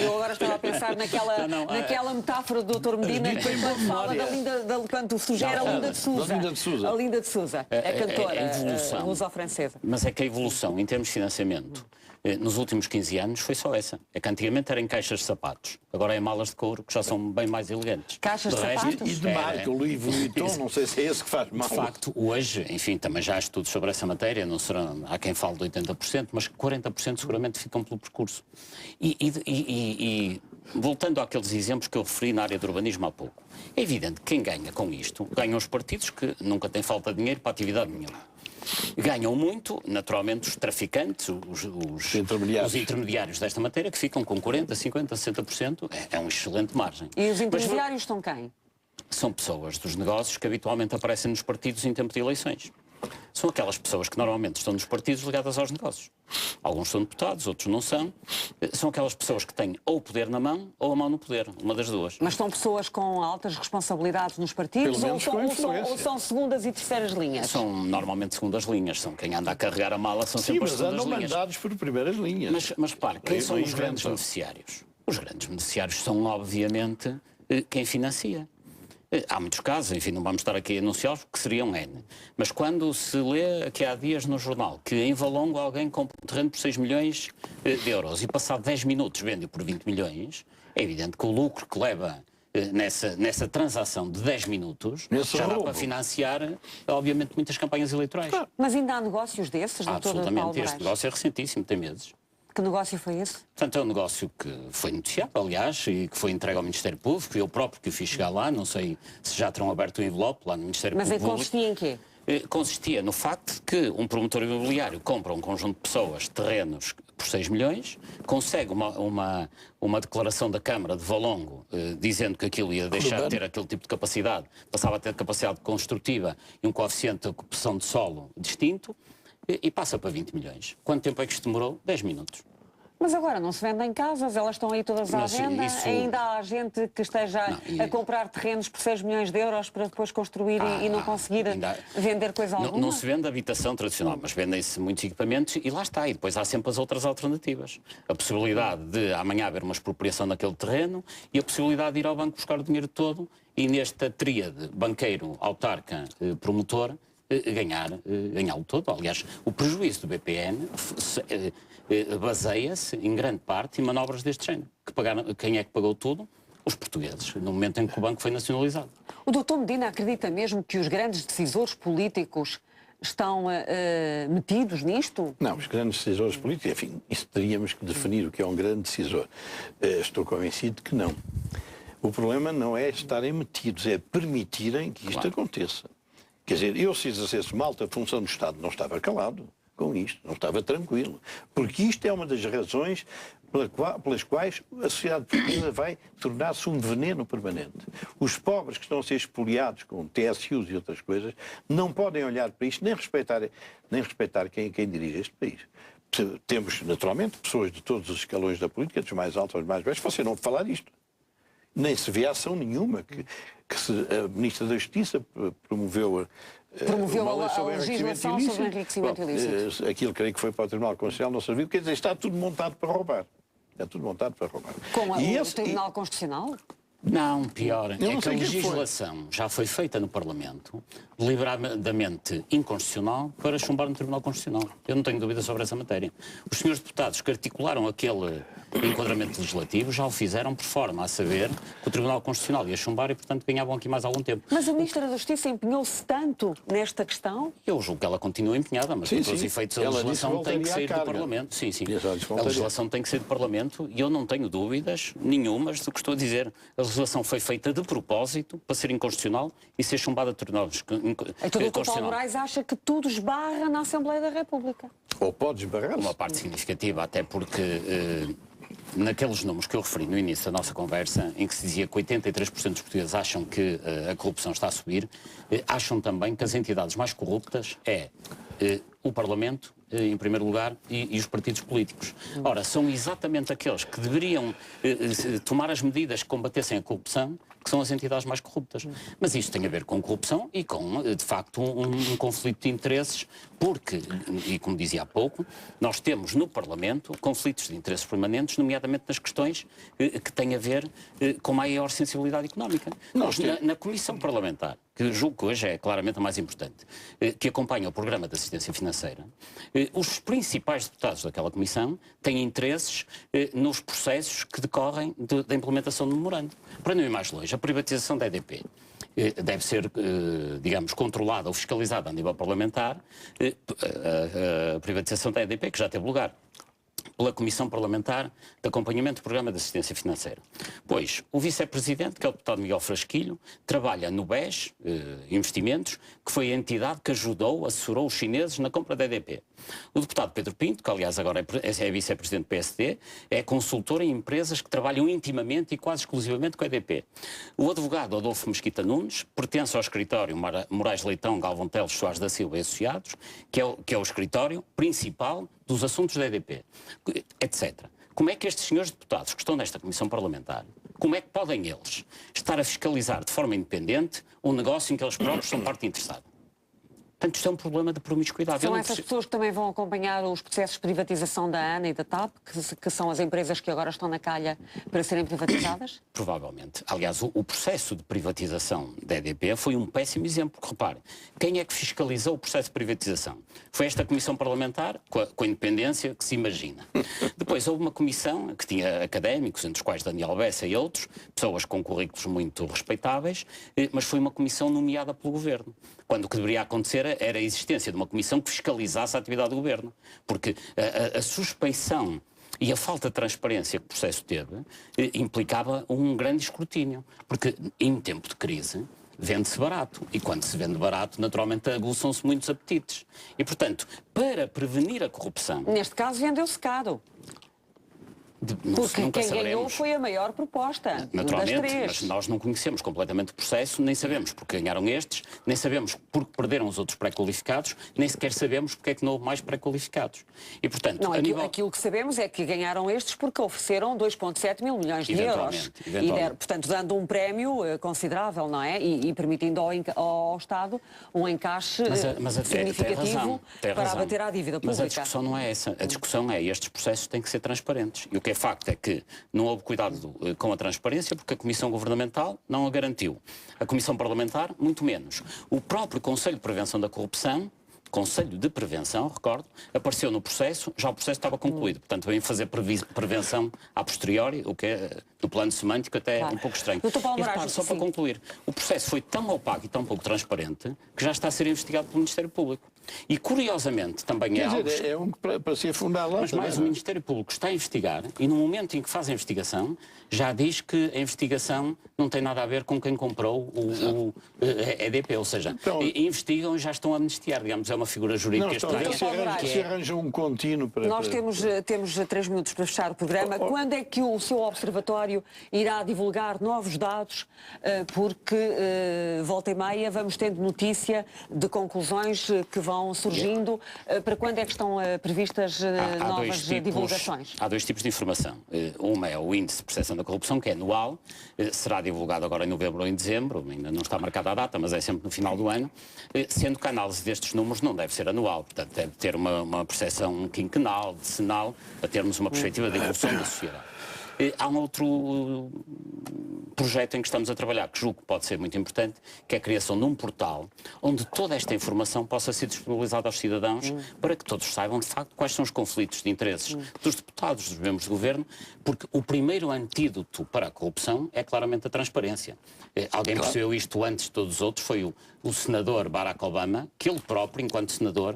Eu agora estava a pensar naquela metáfora do Dr. Medina, quando fala quando sugere a Linda de Sousa. A Linda de Sousa, a cantora luso-francesa. Mas é que a evolução, em termos de financiamento, nos últimos 15 anos foi só essa. É que antigamente era em caixas de sapatos. Agora é malas de couro que já são bem mais elegantes. Caixas de sapatos? E de marca, o Louis Vuitton, não sei se é esse que faz mal. De facto, hoje, enfim, também já há estudos sobre essa matéria, não será, há quem fale de 80%, mas 40% seguramente ficam pelo percurso. E voltando àqueles exemplos que eu referi na área do urbanismo há pouco, é evidente que quem ganha com isto, ganham os partidos que nunca têm falta de dinheiro para atividade nenhuma. Ganham muito, naturalmente, os traficantes, os intermediários desta matéria, que ficam com 40%, 50%, 60%. É uma excelente margem. E os intermediários estão quem? São pessoas dos negócios que habitualmente aparecem nos partidos em tempo de eleições. São aquelas pessoas que normalmente estão nos partidos ligadas aos negócios. Alguns são deputados, outros não são. São aquelas pessoas que têm ou o poder na mão ou a mão no poder, uma das duas. Mas são pessoas com altas responsabilidades nos partidos ou são segundas e terceiras linhas? São normalmente segundas linhas, são quem anda a carregar a mala, são sempre as segundas linhas. Sim, mas andam mandados por primeiras linhas. Mas repare, quem são os grandes beneficiários? Os grandes beneficiários são, obviamente, quem financia. Há muitos casos, enfim, não vamos estar aqui a anunciá-los, porque seriam N. Mas quando se lê que há dias no jornal que em Valongo alguém compra um terreno por 6 milhões de euros e passado 10 minutos vende por 20 milhões, é evidente que o lucro que leva nessa transação de 10 minutos já dá para financiar, obviamente, muitas campanhas eleitorais. Claro. Mas ainda há negócios desses, doutor Paulo Moraes? Absolutamente, este negócio é recentíssimo, tem meses. Que negócio foi esse? Portanto, é um negócio que foi noticiado, aliás, e que foi entregue ao Ministério Público. Eu próprio que o fiz chegar lá, não sei se já terão aberto o envelope lá no Ministério Público. Mas consistia em quê? Consistia no facto de que um promotor imobiliário compra um conjunto de pessoas terrenos por 6 milhões, consegue uma declaração da Câmara de Valongo dizendo que aquilo ia deixar de ter aquele tipo de capacidade, passava a ter capacidade construtiva e um coeficiente de ocupação de solo distinto, e passa para 20 milhões. Quanto tempo é que isto demorou? 10 minutos. Mas agora não se vendem casas, elas estão aí todas à venda. Ainda há gente que esteja a comprar terrenos por 6 milhões de euros para depois construir e não conseguir vender coisa alguma? Não se vende habitação tradicional, mas vendem-se muitos equipamentos e lá está. E depois há sempre as outras alternativas. A possibilidade de amanhã haver uma expropriação naquele terreno e a possibilidade de ir ao banco buscar o dinheiro todo e nesta tríade banqueiro, autarca, promotor, ganhá-lo todo. Aliás, o prejuízo do BPN baseia-se, em grande parte, em manobras deste género. Quem é que pagou tudo? Os portugueses, no momento em que o banco foi nacionalizado. O doutor Medina acredita mesmo que os grandes decisores políticos estão metidos nisto? Não, os grandes decisores políticos, enfim, isso teríamos que definir o que é um grande decisor. Estou convencido que não. O problema não é estarem metidos, é permitirem que isto aconteça. Quer dizer, eu se exercesse uma alta função do Estado não estava calado com isto, não estava tranquilo. Porque isto é uma das razões pelas quais a sociedade portuguesa vai tornar-se um veneno permanente. Os pobres que estão a ser expoliados com TSUs e outras coisas não podem olhar para isto nem respeitar quem dirige este país. Temos, naturalmente, pessoas de todos os escalões da política, dos mais altos aos mais baixos, você não falar disto. Nem se vê ação nenhuma que a Ministra da Justiça promoveu a legislação sobre enriquecimento ilícito. Aquilo creio que foi para o Tribunal Constitucional, não serviu. Quer dizer, está tudo montado para roubar. Está tudo montado para roubar. Com o Tribunal Constitucional? Não, pior. É que a legislação já foi feita no Parlamento, deliberadamente inconstitucional, para chumbar no Tribunal Constitucional. Eu não tenho dúvida sobre essa matéria. Os senhores deputados que articularam aquele enquadramento legislativo já o fizeram por forma a saber que o Tribunal Constitucional ia chumbar e, portanto, ganhavam aqui mais algum tempo. Mas a Ministra da Justiça empenhou-se tanto nesta questão? Eu julgo que ela continua empenhada, mas para os efeitos a legislação tem que sair do Parlamento. Sim, sim. A legislação tem que sair do Parlamento e eu não tenho dúvidas nenhumas do que estou a dizer. A legislação foi feita de propósito para ser inconstitucional e ser chumbada de Tribunal Constitucional. Então o Dr. Paulo Moraes acha que tudo esbarra na Assembleia da República? Ou pode esbarrar? Uma parte significativa, até porque naqueles números que eu referi no início da nossa conversa, em que se dizia que 83% dos portugueses acham que a corrupção está a subir, acham também que as entidades mais corruptas é o Parlamento, em primeiro lugar, e os partidos políticos. Ora, são exatamente aqueles que deveriam tomar as medidas que combatessem a corrupção, que são as entidades mais corruptas. Mas isto tem a ver com corrupção e com, de facto, um conflito de interesses, porque, e como dizia há pouco, nós temos no Parlamento conflitos de interesses permanentes, nomeadamente nas questões que têm a ver com maior sensibilidade económica. Nós, na Comissão Parlamentar, que julgo que hoje é claramente a mais importante, que acompanha o Programa de Assistência Financeira, os principais deputados daquela comissão têm interesses nos processos que decorrem da implementação do memorando. Para não ir mais longe, a privatização da EDP deve ser, digamos, controlada ou fiscalizada a nível parlamentar, a privatização da EDP, que já teve lugar pela Comissão Parlamentar de Acompanhamento do Programa de Assistência Financeira. Pois, o vice-presidente, que é o deputado Miguel Frasquilho, trabalha no BES Investimentos, que foi a entidade que assessorou os chineses na compra da EDP. O deputado Pedro Pinto, que aliás agora é vice-presidente do PSD, é consultor em empresas que trabalham intimamente e quase exclusivamente com a EDP. O advogado Adolfo Mesquita Nunes pertence ao escritório Moraes Leitão, Galvão Teles, Soares da Silva e Associados, que é o escritório principal dos assuntos da EDP, etc. Como é que estes senhores deputados que estão nesta Comissão Parlamentar, como é que podem eles estar a fiscalizar de forma independente um negócio em que eles próprios são parte interessada? Portanto, isto é um problema de promiscuidade. São essas pessoas que também vão acompanhar os processos de privatização da ANA e da TAP, que são as empresas que agora estão na calha para serem privatizadas? Provavelmente. Aliás, o processo de privatização da EDP foi um péssimo exemplo, porque repare, quem é que fiscalizou o processo de privatização? Foi esta Comissão Parlamentar, com a independência que se imagina. Depois houve uma comissão que tinha académicos, entre os quais Daniel Bessa e outros, pessoas com currículos muito respeitáveis, mas foi uma comissão nomeada pelo Governo. Quando o que deveria acontecer era a existência de uma comissão que fiscalizasse a atividade do Governo. Porque a suspeição e a falta de transparência que o processo teve implicava um grande escrutínio. Porque em tempo de crise vende-se barato. E quando se vende barato, naturalmente aguçam-se muitos apetites. E, portanto, para prevenir a corrupção... Neste caso, vendeu-se caro. Porque quem ganhou foi a maior proposta. Naturalmente, mas nós não conhecemos completamente o processo, nem sabemos porque ganharam estes, nem sabemos porque perderam os outros pré-qualificados, nem sequer sabemos porque é que não houve mais pré-qualificados. E, portanto, não, aquilo que sabemos é que ganharam estes porque ofereceram 2,7 mil milhões de euros. E portanto, dando um prémio considerável, não é? E permitindo ao Estado um encaixe significativo para abater a dívida pública. Mas a discussão não é essa. A discussão é estes processos têm que ser transparentes. E o que é facto é que não houve cuidado com a transparência porque a Comissão Governamental não a garantiu. A Comissão Parlamentar, muito menos. O próprio Conselho de Prevenção da Corrupção Conselho de Prevenção, recordo, apareceu no processo, já o processo estava concluído. Portanto, vem fazer prevenção a posteriori, o que é, no plano semântico, até um pouco estranho. Dr. Paulo E Moraes, repare, só para concluir, o processo foi tão opaco e tão pouco transparente que já está a ser investigado pelo Ministério Público. E, curiosamente, também é algo... Quer dizer, é um para se afundar lá. Mas mais o Ministério Público está a investigar e no momento em que faz a investigação já diz que a investigação não tem nada a ver com quem comprou o EDP, ou seja, Então, investigam e já estão a amnistiar, digamos, é uma figura jurídica estranha. Se arranja um contínuo para... Nós temos 3 minutos para fechar o programa. Quando é que o seu observatório irá divulgar novos dados? Porque volta e meia vamos tendo notícia de conclusões que vão surgindo. Para quando é que estão previstas novas divulgações? Há 2 tipos de informação. Uma é o índice de percepção da corrupção, que é anual, será divulgado agora em novembro ou em dezembro, ainda não está marcada a data, mas é sempre no final do ano, sendo que a análise destes números não deve ser anual, portanto deve ter uma percepção quinquenal, decenal, para termos uma perspectiva de evolução da sociedade. Há um outro projeto em que estamos a trabalhar, que julgo que pode ser muito importante, que é a criação de um portal onde toda esta informação possa ser disponibilizada aos cidadãos para que todos saibam, de facto, quais são os conflitos de interesses dos deputados, dos membros do governo, porque o primeiro antídoto para a corrupção é claramente a transparência. Alguém percebeu isto antes de todos os outros, foi o senador Barack Obama, que ele próprio, enquanto senador,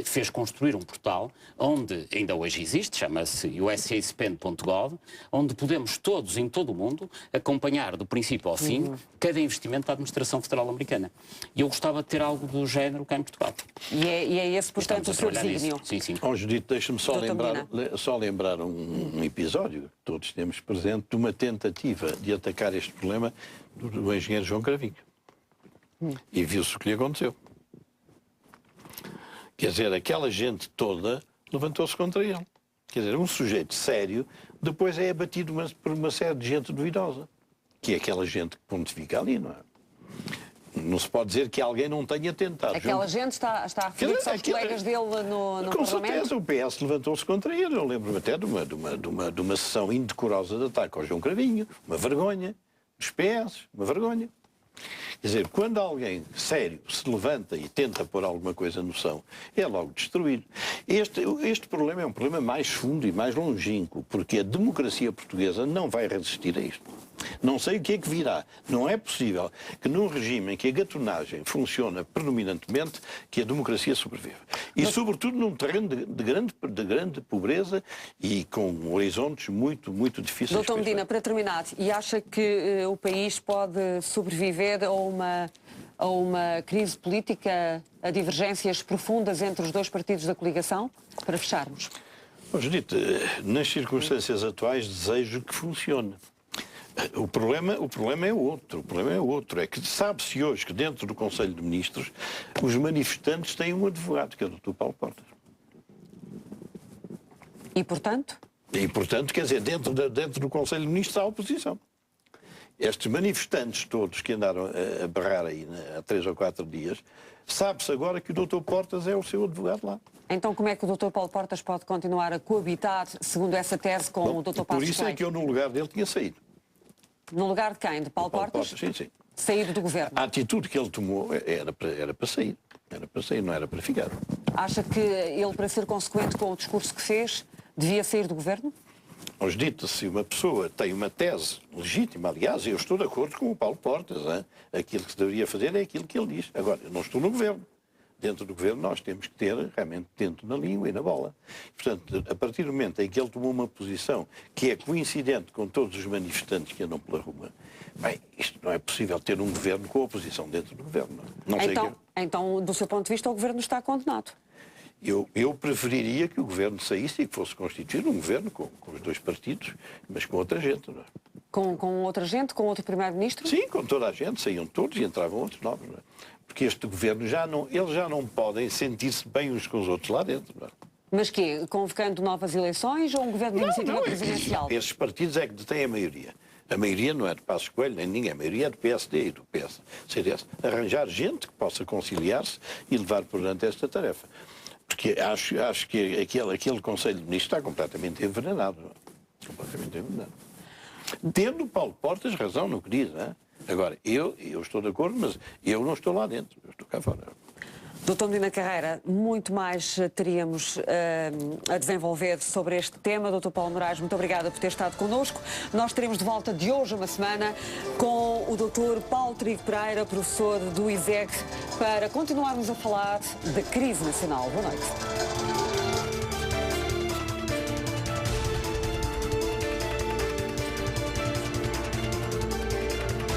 fez construir um portal onde ainda hoje existe, chama-se usaspend.gov, onde podemos todos, em todo o mundo, acompanhar do princípio ao fim cada investimento da administração federal americana. E eu gostava de ter algo do género cá em Portugal. E é esse, portanto, o seu desígnio. Sim, sim. Judito, deixa-me só lembrar um episódio que todos temos presente de uma tentativa de atacar este problema do engenheiro João Cravinho. E viu-se o que lhe aconteceu. Quer dizer, aquela gente toda levantou-se contra ele. Quer dizer, um sujeito sério depois é abatido por uma série de gente duvidosa, que é aquela gente que pontifica ali, não é? Não se pode dizer que alguém não tenha tentado. Aquela gente está a referir-se aos colegas dele no Com Parlamento? certeza, o PS levantou-se contra ele. Eu lembro-me até de uma sessão indecorosa de ataque ao João Cravinho, uma vergonha, dos PS, uma vergonha. Quer dizer, quando alguém sério se levanta e tenta pôr alguma coisa no chão, é logo destruído. Este problema é um problema mais fundo e mais longínquo, porque a democracia portuguesa não vai resistir a isto. Não sei o que é que virá. Não é possível que num regime em que a gatunagem funciona predominantemente, que a democracia sobreviva. E sobretudo num terreno de grande pobreza e com horizontes muito, muito difíceis. Dr. Medina, para terminar, e acha que o país pode sobreviver a uma crise política, a divergências profundas entre os 2 partidos da coligação? Para fecharmos. Bom, Judite, nas circunstâncias atuais desejo que funcione. O problema é outro. O problema é outro. É que sabe-se hoje que dentro do Conselho de Ministros os manifestantes têm um advogado, que é o Dr. Paulo Portas. E, portanto? E, portanto, quer dizer, dentro do Conselho de Ministros há oposição. Estes manifestantes todos que andaram a berrar aí há 3 ou 4 dias, sabe-se agora que o Dr. Portas é o seu advogado lá. Então como é que o Dr. Paulo Portas pode continuar a coabitar, segundo essa tese, com o Dr. Passos Coelho? Por isso é que eu, no lugar dele, tinha saído. No lugar de quem? De Paulo Portas? Sim, sim. Saído do governo? A atitude que ele tomou era para sair. Era para sair, não era para ficar. Acha que ele, para ser consequente com o discurso que fez, devia sair do governo? Hoje dito, se uma pessoa tem uma tese legítima, aliás, eu estou de acordo com o Paulo Portas, hein? Aquilo que se deveria fazer é aquilo que ele diz. Agora, eu não estou no governo. Dentro do governo nós temos que ter realmente dentro na língua e na bola. Portanto, a partir do momento em que ele tomou uma posição que é coincidente com todos os manifestantes que andam pela rua, bem, isto não é possível ter um governo com oposição dentro do governo. Não sei então, do seu ponto de vista, o governo está condenado. Eu preferiria que o governo saísse e que fosse constituído um governo com os 2 partidos, mas com outra gente. Não é? Com outra gente? Com outro primeiro-ministro? Sim, com toda a gente. Saíam todos e entravam outros novos. Não é? Porque este governo eles já não podem sentir-se bem uns com os outros lá dentro. Não é? Mas quê? Convocando novas eleições ou um governo de iniciativa presidencial? Esses partidos é que detêm a maioria. A maioria não é de Passos Coelho, nem ninguém. A maioria é do PSD e do CDS. Arranjar gente que possa conciliar-se e levar por diante esta tarefa. Porque acho que aquele Conselho de Ministros está completamente envenenado. Completamente envenenado. Tendo Paulo Portas razão no que diz, não é? Agora, eu estou de acordo, mas eu não estou lá dentro. Eu estou cá fora. Doutor Medina Carreira, muito mais teríamos a desenvolver sobre este tema. Doutor Paulo Moraes, muito obrigada por ter estado connosco. Nós estaremos de volta de hoje a uma semana com o doutor Paulo Trigo Pereira, professor do ISEG, para continuarmos a falar da crise nacional. Boa noite.